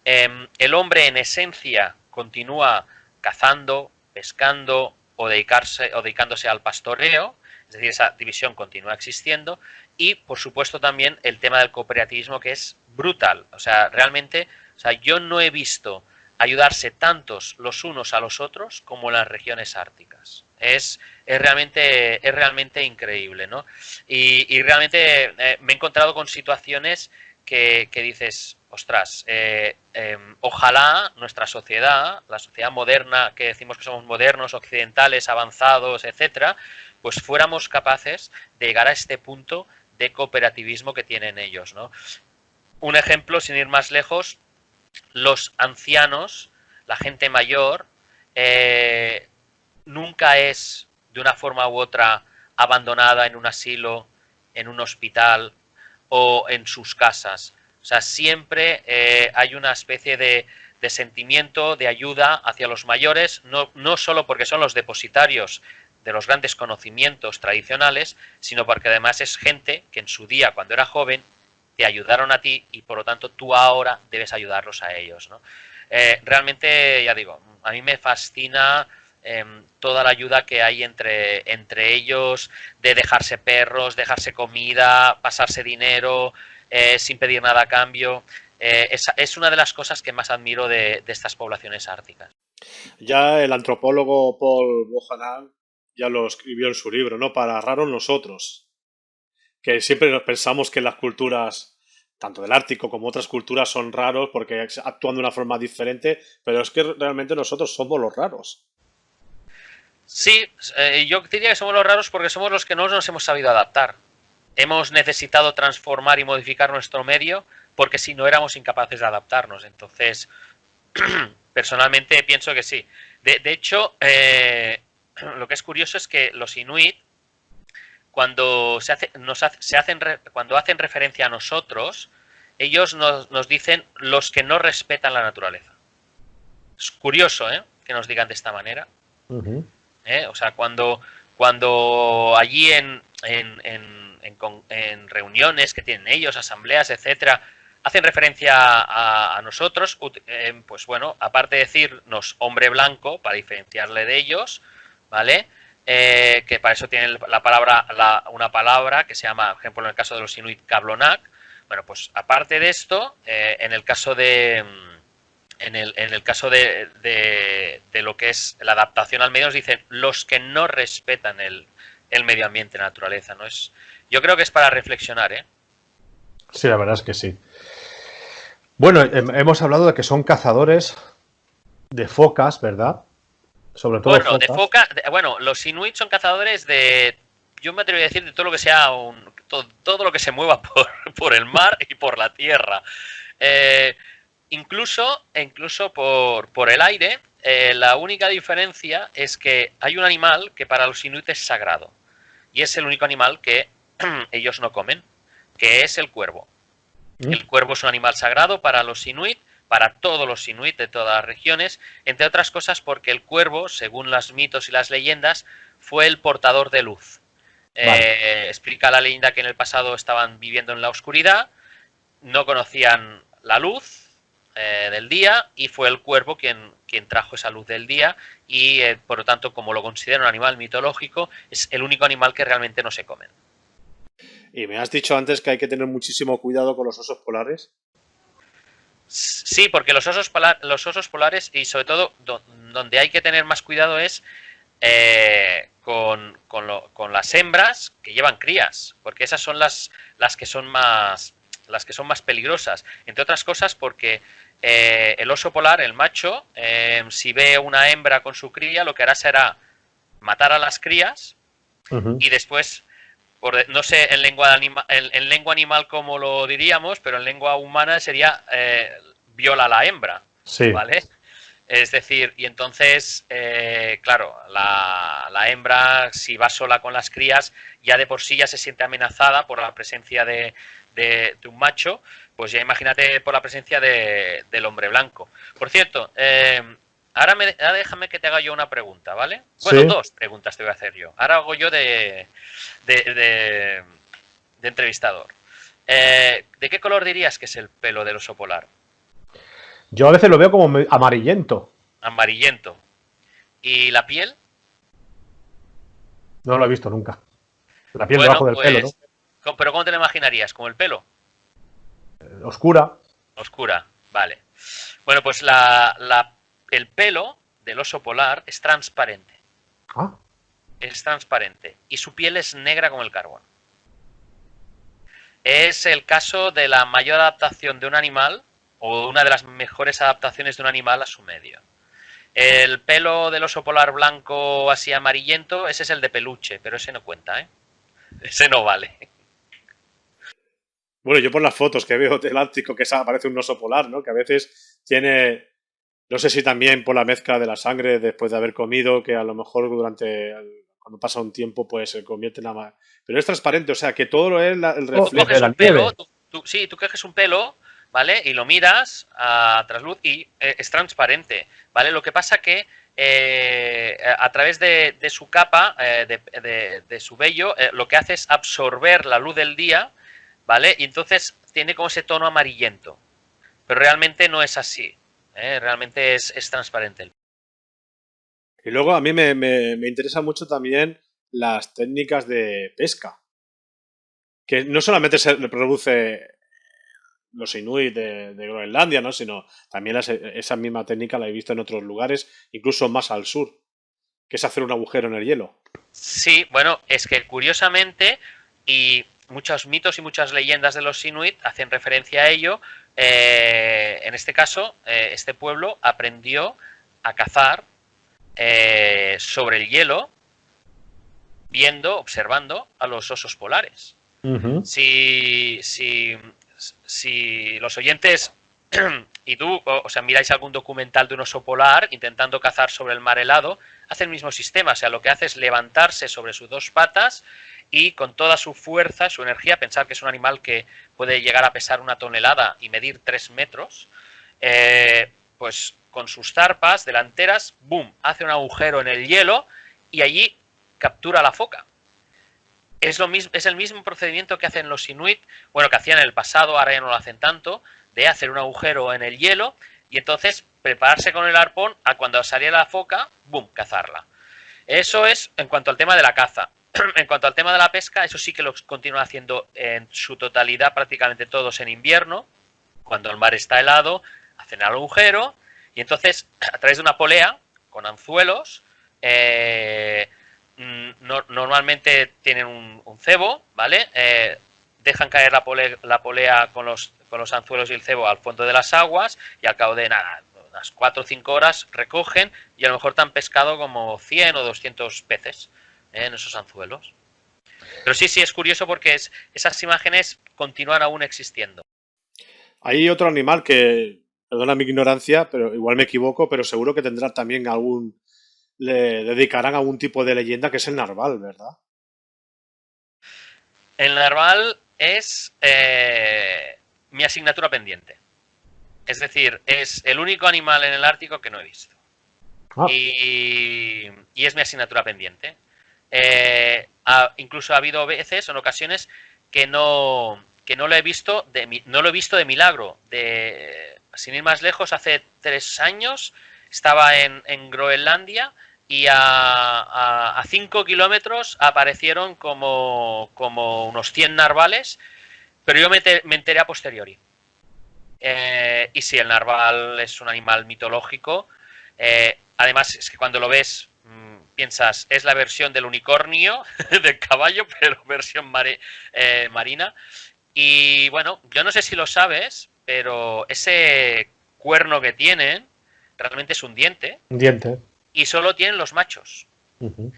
El hombre, en esencia, continúa cazando, pescando o dedicándose al pastoreo, es decir, esa división continúa existiendo, y por supuesto también el tema del cooperativismo, que es brutal. O sea, realmente, yo no he visto ayudarse tantos los unos a los otros como en las regiones árticas. Es realmente increíble, ¿no? Y realmente me he encontrado con situaciones que dices, ostras, ojalá nuestra sociedad, la sociedad moderna, que decimos que somos modernos, occidentales, avanzados, etcétera, pues fuéramos capaces de llegar a este punto de cooperativismo que tienen ellos, ¿no? Un ejemplo, sin ir más lejos, los ancianos, la gente mayor, nunca es de una forma u otra abandonada en un asilo, en un hospital o en sus casas. O sea, siempre hay una especie de sentimiento de ayuda hacia los mayores, no solo porque son los depositarios de los grandes conocimientos tradicionales, sino porque además es gente que en su día, cuando era joven, te ayudaron a ti y por lo tanto tú ahora debes ayudarlos a ellos, ¿no? Realmente, ya digo, a mí me fascina toda la ayuda que hay entre ellos, de dejarse perros, dejarse comida, pasarse dinero, sin pedir nada a cambio. Es una de las cosas que más admiro de estas poblaciones árticas. Ya el antropólogo Paul Bohannan ya lo escribió en su libro, ¿no? Para raros nosotros, que siempre nos pensamos que las culturas, tanto del Ártico como otras culturas, son raros porque actúan de una forma diferente, pero es que realmente nosotros somos los raros. Sí, yo diría que somos los raros porque somos los que no nos hemos sabido adaptar. Hemos necesitado transformar y modificar nuestro medio porque si no éramos incapaces de adaptarnos. Entonces, personalmente pienso que sí. De hecho, lo que es curioso es que los inuit, cuando cuando hacen referencia a nosotros, ellos nos dicen los que no respetan la naturaleza. Es curioso, que nos digan de esta manera. O sea, cuando allí en reuniones que tienen ellos, asambleas, etcétera, hacen referencia a nosotros, pues bueno, aparte de decirnos hombre blanco para diferenciarle de ellos, ¿vale? Que para eso tienen una palabra que se llama, por ejemplo, en el caso de los inuit, kablonak. Bueno, pues aparte de esto, en el caso de lo que es la adaptación al medio, nos dicen los que no respetan el medio ambiente, la naturaleza, ¿no? Yo creo que es para reflexionar, ¿eh? Sí, la verdad es que sí. Bueno, hemos hablado de que son cazadores de focas, ¿verdad? Sobre todo focas. Bueno, los inuit son cazadores yo me atrevo a decir de todo lo que sea todo lo que se mueva por el mar y por la tierra. Incluso por el aire. La única diferencia es que hay un animal que para los inuit es sagrado y es el único animal que ellos no comen, que es el cuervo. El cuervo es un animal sagrado para los inuit para todos los inuit de todas las regiones, entre otras cosas porque el cuervo, según los mitos y las leyendas, fue el portador de luz. Vale. Explica la leyenda que en el pasado estaban viviendo en la oscuridad, no conocían la luz del día y fue el cuervo quien trajo esa luz del día y por lo tanto, como lo considera un animal mitológico, es el único animal que realmente no se comen. Y me has dicho antes que hay que tener muchísimo cuidado con los osos polares. Sí, porque los osos polares y sobre todo donde hay que tener más cuidado es con las hembras que llevan crías, porque esas son las que son más peligrosas, entre otras cosas porque el oso polar, el macho, si ve una hembra con su cría, lo que hará será matar a las crías y después, no sé en lengua animal cómo lo diríamos, pero en lengua humana sería viola a la hembra, Sí. ¿vale? Es decir, y entonces, claro, la hembra, si va sola con las crías, ya de por sí ya se siente amenazada por la presencia de un macho, pues ya imagínate por la presencia del hombre blanco. Por cierto, ahora déjame que te haga yo una pregunta, ¿vale? Bueno, Sí. dos preguntas te voy a hacer yo. Ahora hago yo de entrevistador. ¿De qué color dirías que es el pelo del oso polar? Yo a veces lo veo como amarillento. Amarillento. ¿Y la piel? No lo he visto nunca. La piel Bueno, debajo del pelo, ¿no? pues, ¿pero cómo te lo imaginarías? ¿Como el pelo? Oscura. Oscura, vale. Bueno, pues el pelo del oso polar es transparente. Ah. Es transparente. Y su piel es negra como el carbón. Es el caso de la mayor adaptación de un animal, o una de las mejores adaptaciones de un animal a su medio. El pelo del oso polar blanco así amarillento, ese es el de peluche, pero ese no cuenta, ¿eh? Ese no vale. Bueno, yo por las fotos que veo del Ártico que parece un oso polar, ¿no? Que a veces tiene, no sé si también por la mezcla de la sangre después de haber comido, que a lo mejor cuando pasa un tiempo, pues se convierte en pero es transparente, o sea, que todo lo es el Tú reflejo. coges la un pelo, nieve. sí, tú coges un pelo, ¿vale? Y lo miras a trasluz y es transparente, ¿vale? Lo que pasa que a través de su capa, de su vello, lo que hace es absorber la luz del día, ¿vale? Y entonces tiene como ese tono amarillento. Pero realmente no es así, ¿eh? Realmente es transparente. Y luego a mí me interesa mucho también las técnicas de pesca, que no solamente se reproduce los inuit de Groenlandia, ¿no? Sino también esa misma técnica la he visto en otros lugares, incluso más al sur, que es hacer un agujero en el hielo. Sí, bueno, es que curiosamente, y muchos mitos y muchas leyendas de los Inuit hacen referencia a ello, en este caso, este pueblo aprendió a cazar sobre el hielo, observando a los osos polares. Si los oyentes y tú, o sea, miráis algún documental de un oso polar intentando cazar sobre el mar helado, hace el mismo sistema, o sea, lo que hace es levantarse sobre sus dos patas y con toda su fuerza, su energía, pensar que es un animal que puede llegar a pesar 1 tonelada y medir 3 metros, pues con sus zarpas delanteras, ¡boom!, hace un agujero en el hielo y allí captura la foca. Es el mismo procedimiento que hacen los inuit, bueno, que hacían en el pasado, ahora ya no lo hacen tanto, de hacer un agujero en el hielo y entonces prepararse con el arpón a cuando saliera la foca, ¡boom!, cazarla. Eso es en cuanto al tema de la caza. En cuanto al tema de la pesca, eso sí que lo continúan haciendo en su totalidad prácticamente todos en invierno, cuando el mar está helado, hacen el agujero y entonces a través de una polea con anzuelos, normalmente tienen un cebo, ¿vale? Dejan caer la polea con los anzuelos y el cebo al fondo de las aguas y al cabo de nada, unas 4 o 5 horas recogen y a lo mejor te han pescado como 100 o 200 peces en esos anzuelos. Pero sí, es curioso porque esas imágenes continúan aún existiendo. Hay otro animal que, perdona mi ignorancia, pero igual me equivoco, pero seguro que tendrá también le dedicarán algún tipo de leyenda, que es el narval, ¿verdad? El narval es mi asignatura pendiente. Es decir, es el único animal en el Ártico que no he visto. Ah, Y es mi asignatura pendiente. Incluso ha habido veces, en ocasiones, que no lo he visto no lo he visto de milagro. Sin ir más lejos, hace 3 años estaba en Groenlandia y a 5 kilómetros aparecieron como unos 100 narvales, pero yo me enteré a posteriori. Y si el narval es un animal mitológico, además es que cuando lo ves piensas, es la versión del unicornio, del caballo, pero versión marina. Y bueno, yo no sé si lo sabes, pero ese cuerno que tienen realmente es un diente un diente. y solo tienen los machos. Ujú.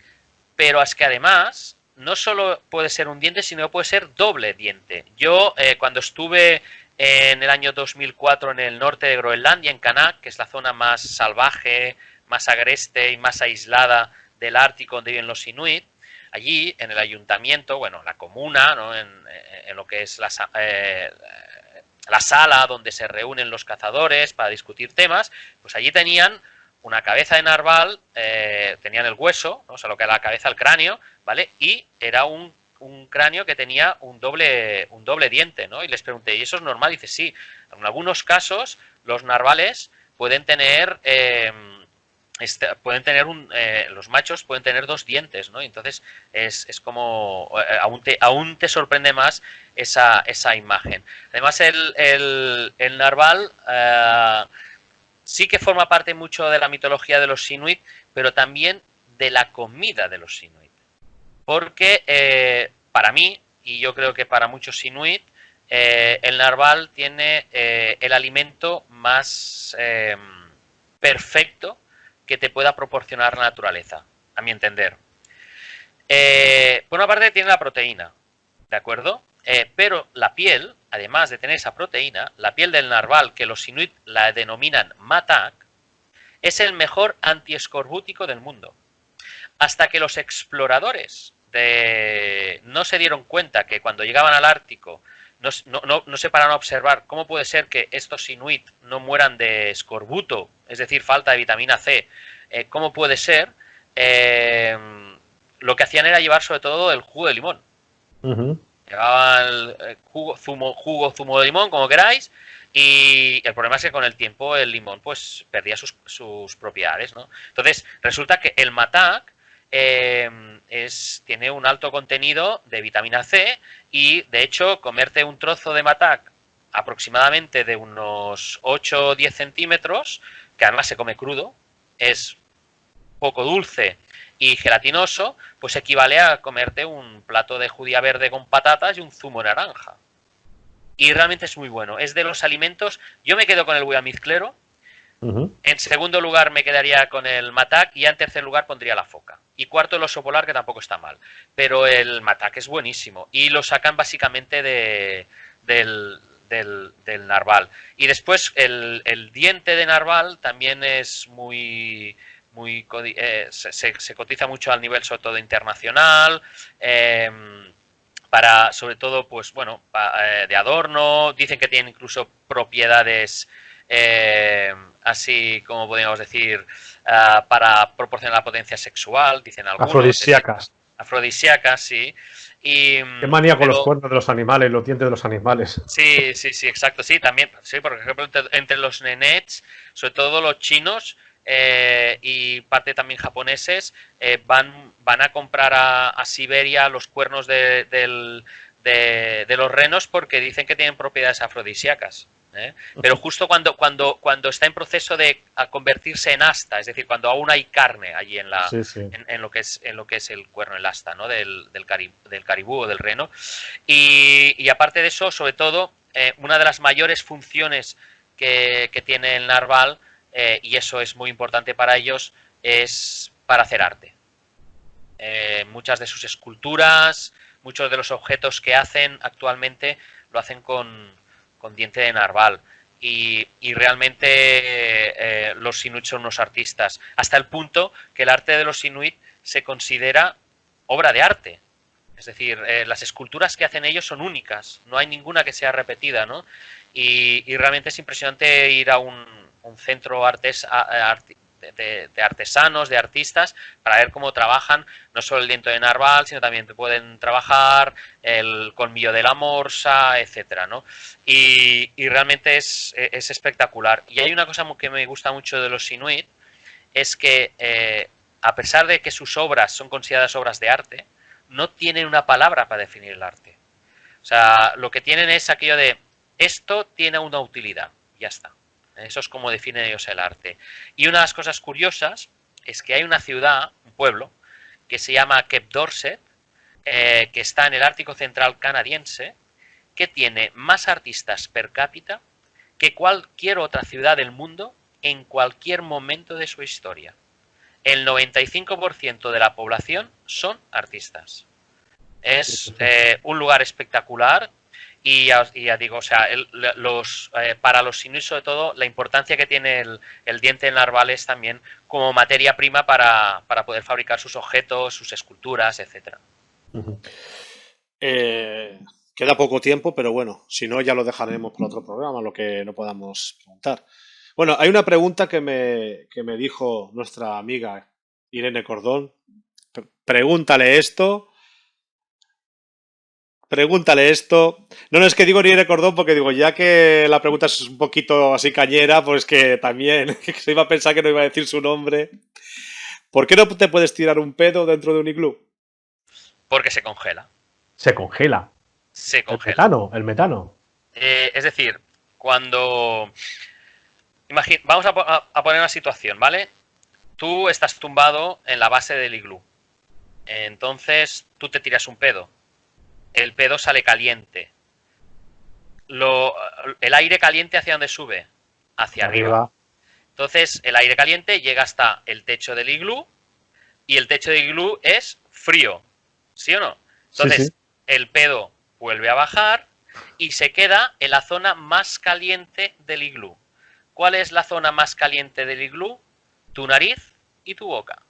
Pero es que además no solo puede ser un diente, sino que puede ser doble diente. Yo cuando estuve en el año 2004 en el norte de Groenlandia, en Qanak, que es la zona más salvaje, más agreste y más aislada del Ártico donde viven los inuit, allí en el ayuntamiento, bueno, la comuna, ¿no? en lo que es la sala donde se reúnen los cazadores para discutir temas, pues allí tenían una cabeza de narval, tenían el hueso, ¿no? O sea, lo que era la cabeza, el cráneo, ¿vale? Y era un cráneo que tenía un doble diente, ¿no? Y les pregunté, ¿y eso es normal? Y dice, sí, en algunos casos los narvales pueden tener los machos pueden tener 2 dientes, ¿no? Y entonces es como aún te sorprende más esa imagen. Además el narval sí que forma parte mucho de la mitología de los inuit, pero también de la comida de los inuit. Porque para mí, y yo creo que para muchos inuit, el narval tiene el alimento más perfecto que te pueda proporcionar la naturaleza, a mi entender. Por una parte tiene la proteína, ¿de acuerdo? Pero la piel, además de tener esa proteína, la piel del narval, que los inuit la denominan matak, es el mejor antiescorbútico del mundo. Hasta que los exploradores no se dieron cuenta que cuando llegaban al Ártico no se pararon a observar cómo puede ser que estos inuit no mueran de escorbuto, es decir, falta de vitamina C, cómo puede ser, lo que hacían era llevar sobre todo el jugo de limón. Ujú. Llevaban el zumo de limón, como queráis, y el problema es que con el tiempo el limón pues perdía sus propiedades, ¿no? Entonces resulta que el matak tiene un alto contenido de vitamina C y de hecho comerte un trozo de matak aproximadamente de unos 8 o 10 centímetros, que además se come crudo, es poco dulce y gelatinoso, pues equivale a comerte un plato de judía verde con patatas y un zumo naranja. Y realmente es muy bueno. Es de los alimentos. Yo me quedo con el guiamizclero. Ujú. En segundo lugar me quedaría con el matak y ya en tercer lugar pondría la foca. Y cuarto el oso polar, que tampoco está mal. Pero el matak es buenísimo. Y lo sacan básicamente del narval. Y después el diente de narval también es se cotiza mucho al nivel sobre todo internacional, para sobre todo pues bueno de adorno. Dicen que tiene incluso propiedades así como podríamos decir para proporcionar la potencia sexual, dicen algunos. Afrodisíacas. Afrodisíacas, sí. Qué manía con los Pero cuernos de los animales, los dientes de los animales. sí, exacto, sí, también, sí, por ejemplo, entre los nenets, sobre todo los chinos y parte también japoneses, van a comprar a Siberia los cuernos de los renos porque dicen que tienen propiedades afrodisíacas. Pero justo cuando está en proceso de convertirse en asta, es decir, cuando aún hay carne allí Sí, sí. en lo que es el cuerno, el asta, ¿no? del caribú o del reno. Y aparte de eso, sobre todo, una de las mayores funciones que tiene el narval, y eso es muy importante para ellos, es para hacer arte. Muchas de sus esculturas, muchos de los objetos que hacen actualmente lo hacen con diente de narval. Y realmente los inuit son unos artistas, hasta el punto que el arte de los inuit se considera obra de arte. Es decir, las esculturas que hacen ellos son únicas, no hay ninguna que sea repetida, ¿no? y realmente es impresionante ir a un centro de artesanos, de artistas, para ver cómo trabajan no solo el diente de narval, sino también pueden trabajar el colmillo de la morsa, etcétera, ¿no? Y realmente es espectacular. Y hay una cosa que me gusta mucho de los inuit, es que a pesar de que sus obras son consideradas obras de arte, no tienen una palabra para definir el arte. O sea, lo que tienen es aquello de esto tiene una utilidad, ya está. Eso es como definen ellos el arte. Y una de las cosas curiosas es que hay una ciudad, un pueblo, que se llama Cape Dorset, que está en el Ártico Central canadiense, que tiene más artistas per cápita que cualquier otra ciudad del mundo en cualquier momento de su historia. El 95% de la población son artistas. Es un lugar espectacular y ya digo, o sea, para los inuit sobre todo, la importancia que tiene el diente de narval es también como materia prima para poder fabricar sus objetos, sus esculturas, etcétera. Queda poco tiempo, pero bueno, si no ya lo dejaremos para otro programa, lo que no podamos preguntar. Bueno, hay una pregunta que me dijo nuestra amiga Irene Cordón. Pregúntale esto. No, es que digo Irene Cordón porque digo, ya que la pregunta es un poquito así cañera, pues que también se iba a pensar que no iba a decir su nombre. ¿Por qué no te puedes tirar un pedo dentro de un iglú? Porque se congela. Se congela. Se congela. El metano. Es decir, cuando... vamos a poner una situación, ¿vale? Tú estás tumbado en la base del iglú. Entonces tú te tiras un pedo. El pedo sale caliente. El aire caliente, ¿hacia dónde sube? Hacia arriba. Entonces el aire caliente llega hasta el techo del iglú y el techo del iglú es frío. ¿Sí o no? Entonces el pedo vuelve a bajar y se queda en la zona más caliente del iglú. ¿Cuál es la zona más caliente del iglú? Tu nariz y tu boca.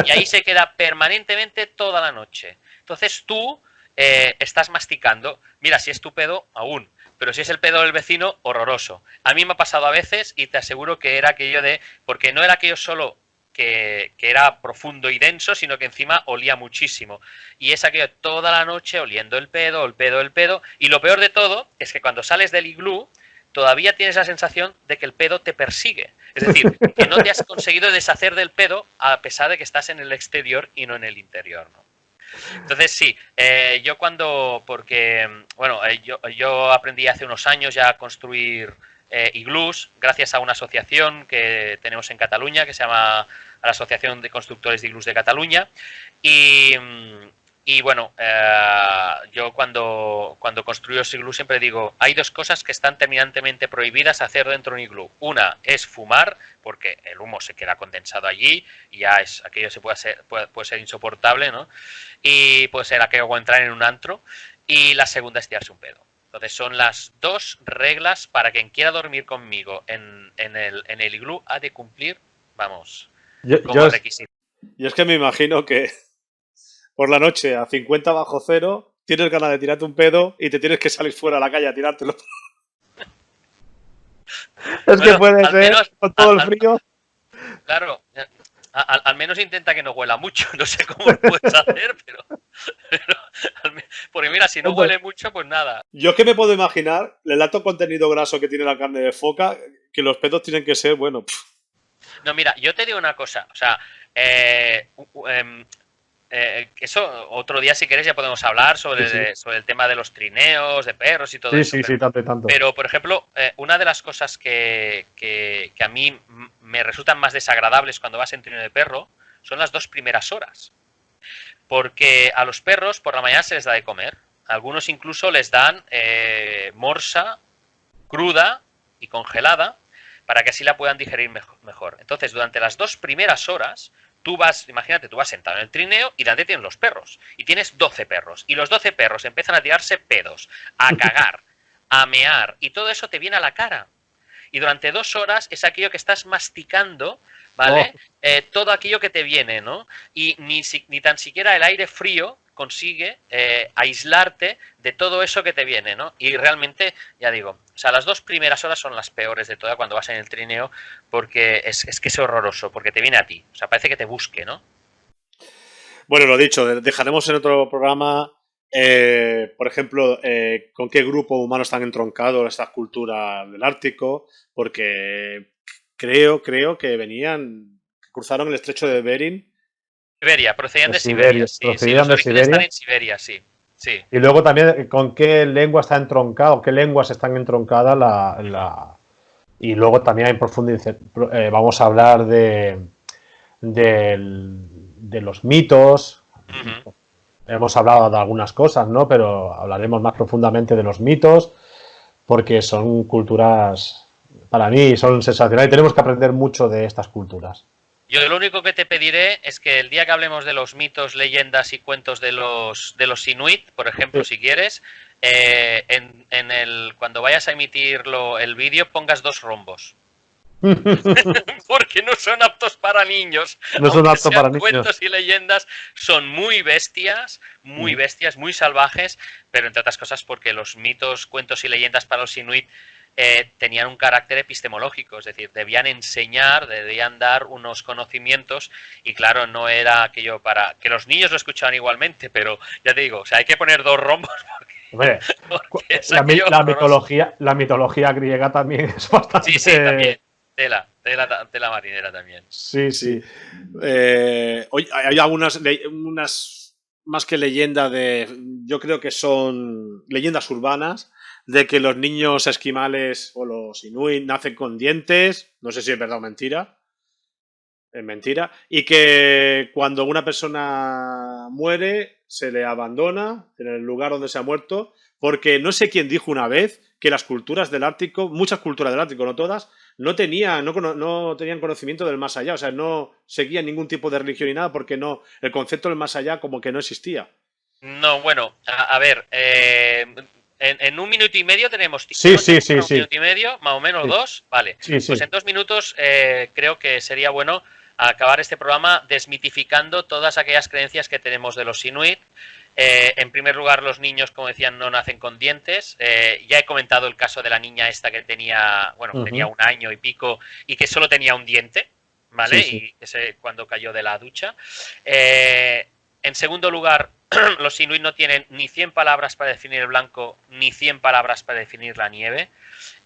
Y ahí se queda permanentemente toda la noche. Entonces tú estás masticando. Mira, si es tu pedo, aún. Pero si es el pedo del vecino, horroroso. A mí me ha pasado a veces y te aseguro que era aquello de... Porque no era aquello solo que era profundo y denso, sino que encima olía muchísimo. Y es aquello toda la noche oliendo el pedo. Y lo peor de todo es que cuando sales del iglú, todavía tienes la sensación de que el pedo te persigue. Es decir, que no te has conseguido deshacer del pedo a pesar de que estás en el exterior y no en el interior, ¿no? Entonces sí, yo aprendí hace unos años ya a construir iglús gracias a una asociación que tenemos en Cataluña que se llama la Asociación de Constructores de Iglús de Cataluña y bueno, yo cuando construyo los iglús siempre digo, hay dos cosas que están terminantemente prohibidas hacer dentro de un iglú. Una es fumar, porque el humo se queda condensado allí y ya aquello puede ser insoportable, ¿no? Y puede ser aquello como entrar en un antro. Y la segunda es tirarse un pedo. Entonces son las dos reglas para quien quiera dormir conmigo en el iglú ha de cumplir, vamos, como requisito. Y es que me imagino que por la noche a 50 bajo cero tienes ganas de tirarte un pedo y te tienes que salir fuera a la calle a tirártelo. Es que puede ser menos, con todo el frío. Claro, al menos intenta que no huela mucho. No sé cómo lo puedes hacer, pero porque mira, si no huele mucho, pues nada. Yo es que me puedo imaginar el alto contenido graso que tiene la carne de foca, que los pedos tienen que ser, bueno... No, mira, yo te digo una cosa, o sea, eso otro día si queréis ya podemos hablar sobre el tema de los trineos, de perros y todo eso. Sí, tanto. Pero, por ejemplo, una de las cosas que a mí me resultan más desagradables cuando vas en trineo de perro son las 2 primeras horas. Porque a los perros por la mañana se les da de comer. Algunos incluso les dan morsa cruda y congelada para que así la puedan digerir mejor. Entonces, durante las 2 primeras horas... Imagínate, tú vas sentado en el trineo y delante tienes los perros. Y tienes 12 perros. Y los 12 perros empiezan a tirarse pedos, a cagar, a mear. Y todo eso te viene a la cara. Y durante 2 horas es aquello que estás masticando, ¿vale? Todo aquello que te viene, ¿no? Y ni tan siquiera el aire frío consigue aislarte de todo eso que te viene, ¿no? Y realmente, ya digo, o sea, las 2 primeras horas son las peores de todas cuando vas en el trineo, porque es que es horroroso, porque te viene a ti. O sea, parece que te busque, ¿no? Bueno, lo dicho, dejaremos en otro programa, por ejemplo, con qué grupo humano están entroncados estas culturas del Ártico, porque creo que cruzaron el estrecho de Bering. Siberia, procedían De de Siberia, Siberia, sí. Sí, procedían los de orígenes están Siberia. en Siberia, sí. Sí. Y luego también con qué lengua está entroncado, qué lenguas están entroncadas y luego también en profundidad vamos a hablar de los mitos. Ujú. Hemos hablado de algunas cosas, ¿no? Pero hablaremos más profundamente de los mitos, porque son culturas, para mí, son sensacionales y tenemos que aprender mucho de estas culturas. Yo lo único que te pediré es que el día que hablemos de los mitos, leyendas y cuentos de los Inuit, por ejemplo, Sí. si quieres, cuando vayas a emitirlo el vídeo pongas 2 rombos. Porque no son aptos para niños, No son aunque aptos para sean niños. cuentos y leyendas, son muy bestias, muy salvajes, pero entre otras cosas porque los mitos, cuentos y leyendas para los Inuit tenían un carácter epistemológico, es decir, debían enseñar, debían dar unos conocimientos y claro, no era aquello para que los niños lo escuchaban igualmente, pero ya te digo, o sea, hay que poner 2 rombos Hombre, porque es aquello la horroroso. mitología griega también es Sí, bastante. también. Tela marinera también. Sí, Sí. sí. Hay unas más que leyenda yo creo que son leyendas urbanas de que los niños esquimales o los inuit nacen con dientes, no sé si es verdad o mentira, es mentira, y que cuando una persona muere se le abandona en el lugar donde se ha muerto, porque no sé quién dijo una vez que las culturas del Ártico, muchas culturas del Ártico, no todas, no tenían conocimiento del más allá, o sea, no seguían ningún tipo de religión ni nada, porque el concepto del más allá como que no existía. No, bueno, a ver, en 1 minuto y medio tenemos tiempo, Sí, ¿no? sí, Tenemos sí, para un sí. minuto y medio, más o menos Sí, 2, vale. sí, Pues sí. en 2 minutos creo que sería bueno acabar este programa desmitificando todas aquellas creencias que tenemos de los Inuit. En primer lugar, los niños, como decían, no nacen con dientes. Ya he comentado el caso de la niña esta que tenía 1 año y pico y que solo tenía un diente, ¿vale? Sí, sí. Y ese cuando cayó de la ducha. En segundo lugar, los Inuit no tienen ni 100 palabras para definir el blanco, ni 100 palabras para definir la nieve.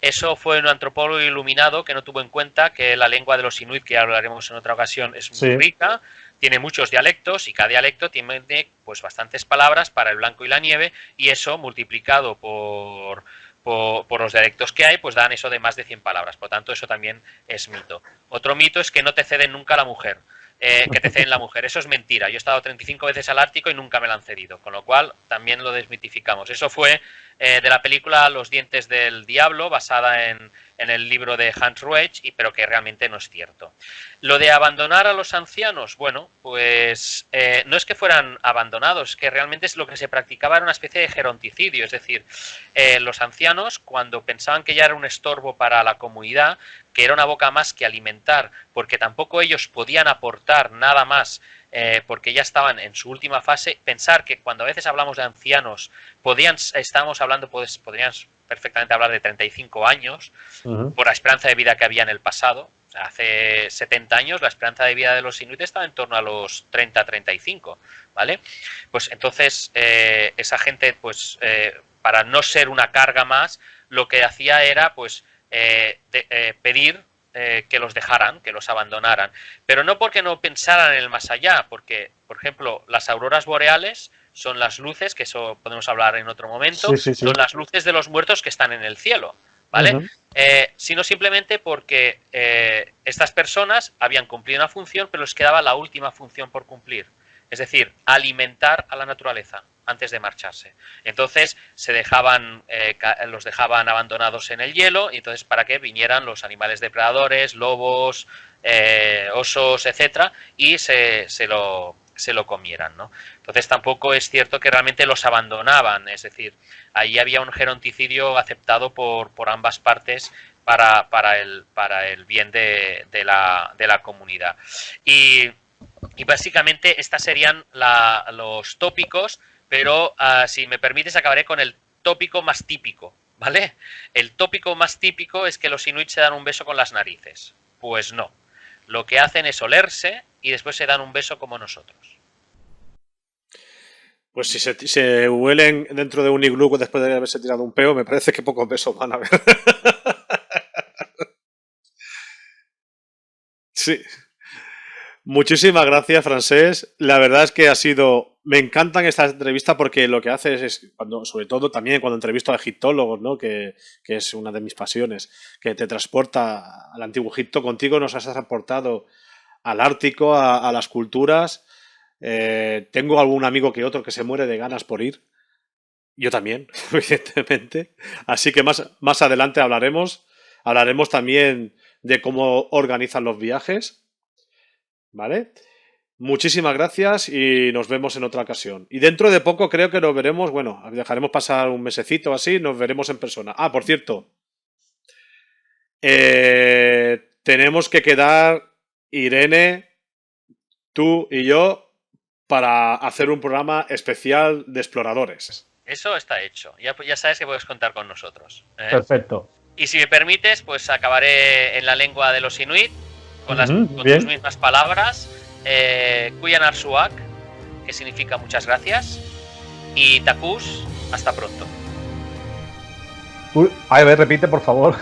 Eso fue un antropólogo iluminado que no tuvo en cuenta que la lengua de los Inuit, que hablaremos en otra ocasión, es muy Sí. rica, tiene muchos dialectos y cada dialecto tiene pues bastantes palabras para el blanco y la nieve, y eso multiplicado por los dialectos que hay, pues dan eso de más de 100 palabras. Por tanto, eso también es mito. Otro mito es que no te ceden nunca la mujer. Que te ceden la mujer. Eso es mentira. Yo he estado 35 veces al Ártico y nunca me la han cedido, con lo cual también lo desmitificamos. Eso fue de la película Los dientes del diablo, basada en el libro de Hans Ruech, pero que realmente no es cierto. Lo de abandonar a los ancianos, bueno, pues no es que fueran abandonados, que realmente es lo que se practicaba era una especie de geronticidio, es decir, los ancianos cuando pensaban que ya era un estorbo para la comunidad, que era una boca más que alimentar, porque tampoco ellos podían aportar nada más, porque ya estaban en su última fase, pensar que cuando a veces hablamos de ancianos, estábamos hablando, podrían perfectamente hablar de 35 años, por la esperanza de vida que había en el pasado. O sea, hace 70 años la esperanza de vida de los inuit estaba en torno a los 30-35, ¿vale? Pues entonces esa gente, pues para no ser una carga más, lo que hacía era pues pedir que los dejaran, que los abandonaran. Pero no porque no pensaran en el más allá, porque, por ejemplo, las auroras boreales son las luces, que eso podemos hablar en otro momento, Sí, sí, sí. son las luces de los muertos que están en el cielo, ¿vale? Sino simplemente porque estas personas habían cumplido una función, pero les quedaba la última función por cumplir. Es decir, alimentar a la naturaleza antes de marcharse. Entonces los dejaban abandonados en el hielo, y entonces para que vinieran los animales depredadores, lobos, osos, etcétera, y se lo comieran, ¿no? Entonces tampoco es cierto que realmente los abandonaban, es decir, ahí había un geronticidio aceptado por ambas partes para el bien de la comunidad. Y Y básicamente estos serían los tópicos, pero si me permites acabaré con el tópico más típico, ¿vale? El tópico más típico es que los inuit se dan un beso con las narices. Pues no. Lo que hacen es olerse y después se dan un beso como nosotros. Pues si se huelen dentro de un iglú después de haberse tirado un peo, me parece que pocos besos van a haber. Sí. Muchísimas gracias, Francés. La verdad es que me encantan estas entrevistas porque lo que haces es, sobre todo también cuando entrevisto a egiptólogos, ¿no? Que es una de mis pasiones, que te transporta al antiguo Egipto. Contigo nos has transportado al Ártico, a las culturas. Tengo algún amigo que otro que se muere de ganas por ir. Yo también, evidentemente. Así que más adelante hablaremos. Hablaremos también de cómo organizan los viajes. ¿Vale? Muchísimas gracias y nos vemos en otra ocasión. Y dentro de poco creo que nos veremos, bueno, dejaremos pasar un mesecito así, nos veremos en persona. Ah, por cierto, tenemos que quedar, Irene, tú y yo, para hacer un programa especial de exploradores. Eso está hecho. Ya sabes que puedes contar con nosotros. Perfecto. Y si me permites, pues acabaré en la lengua de los inuit, con tus mismas palabras. Kuyanar Suak, que significa muchas gracias. Y Takus, hasta pronto. A ver, repite, por favor.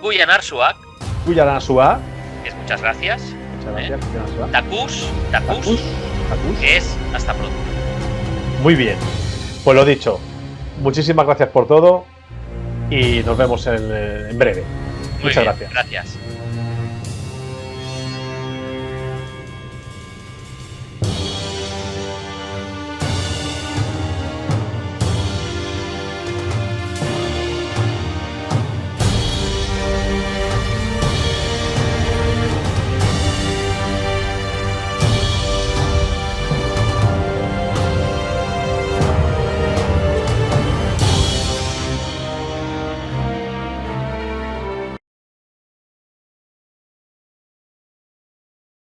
Kuyanar Suak. Kuyanar Suak. Que es muchas gracias. Muchas gracias. Takus, que es hasta pronto. Muy bien. Pues lo dicho. Muchísimas gracias por todo. Y nos vemos en breve. Muchas gracias. Gracias.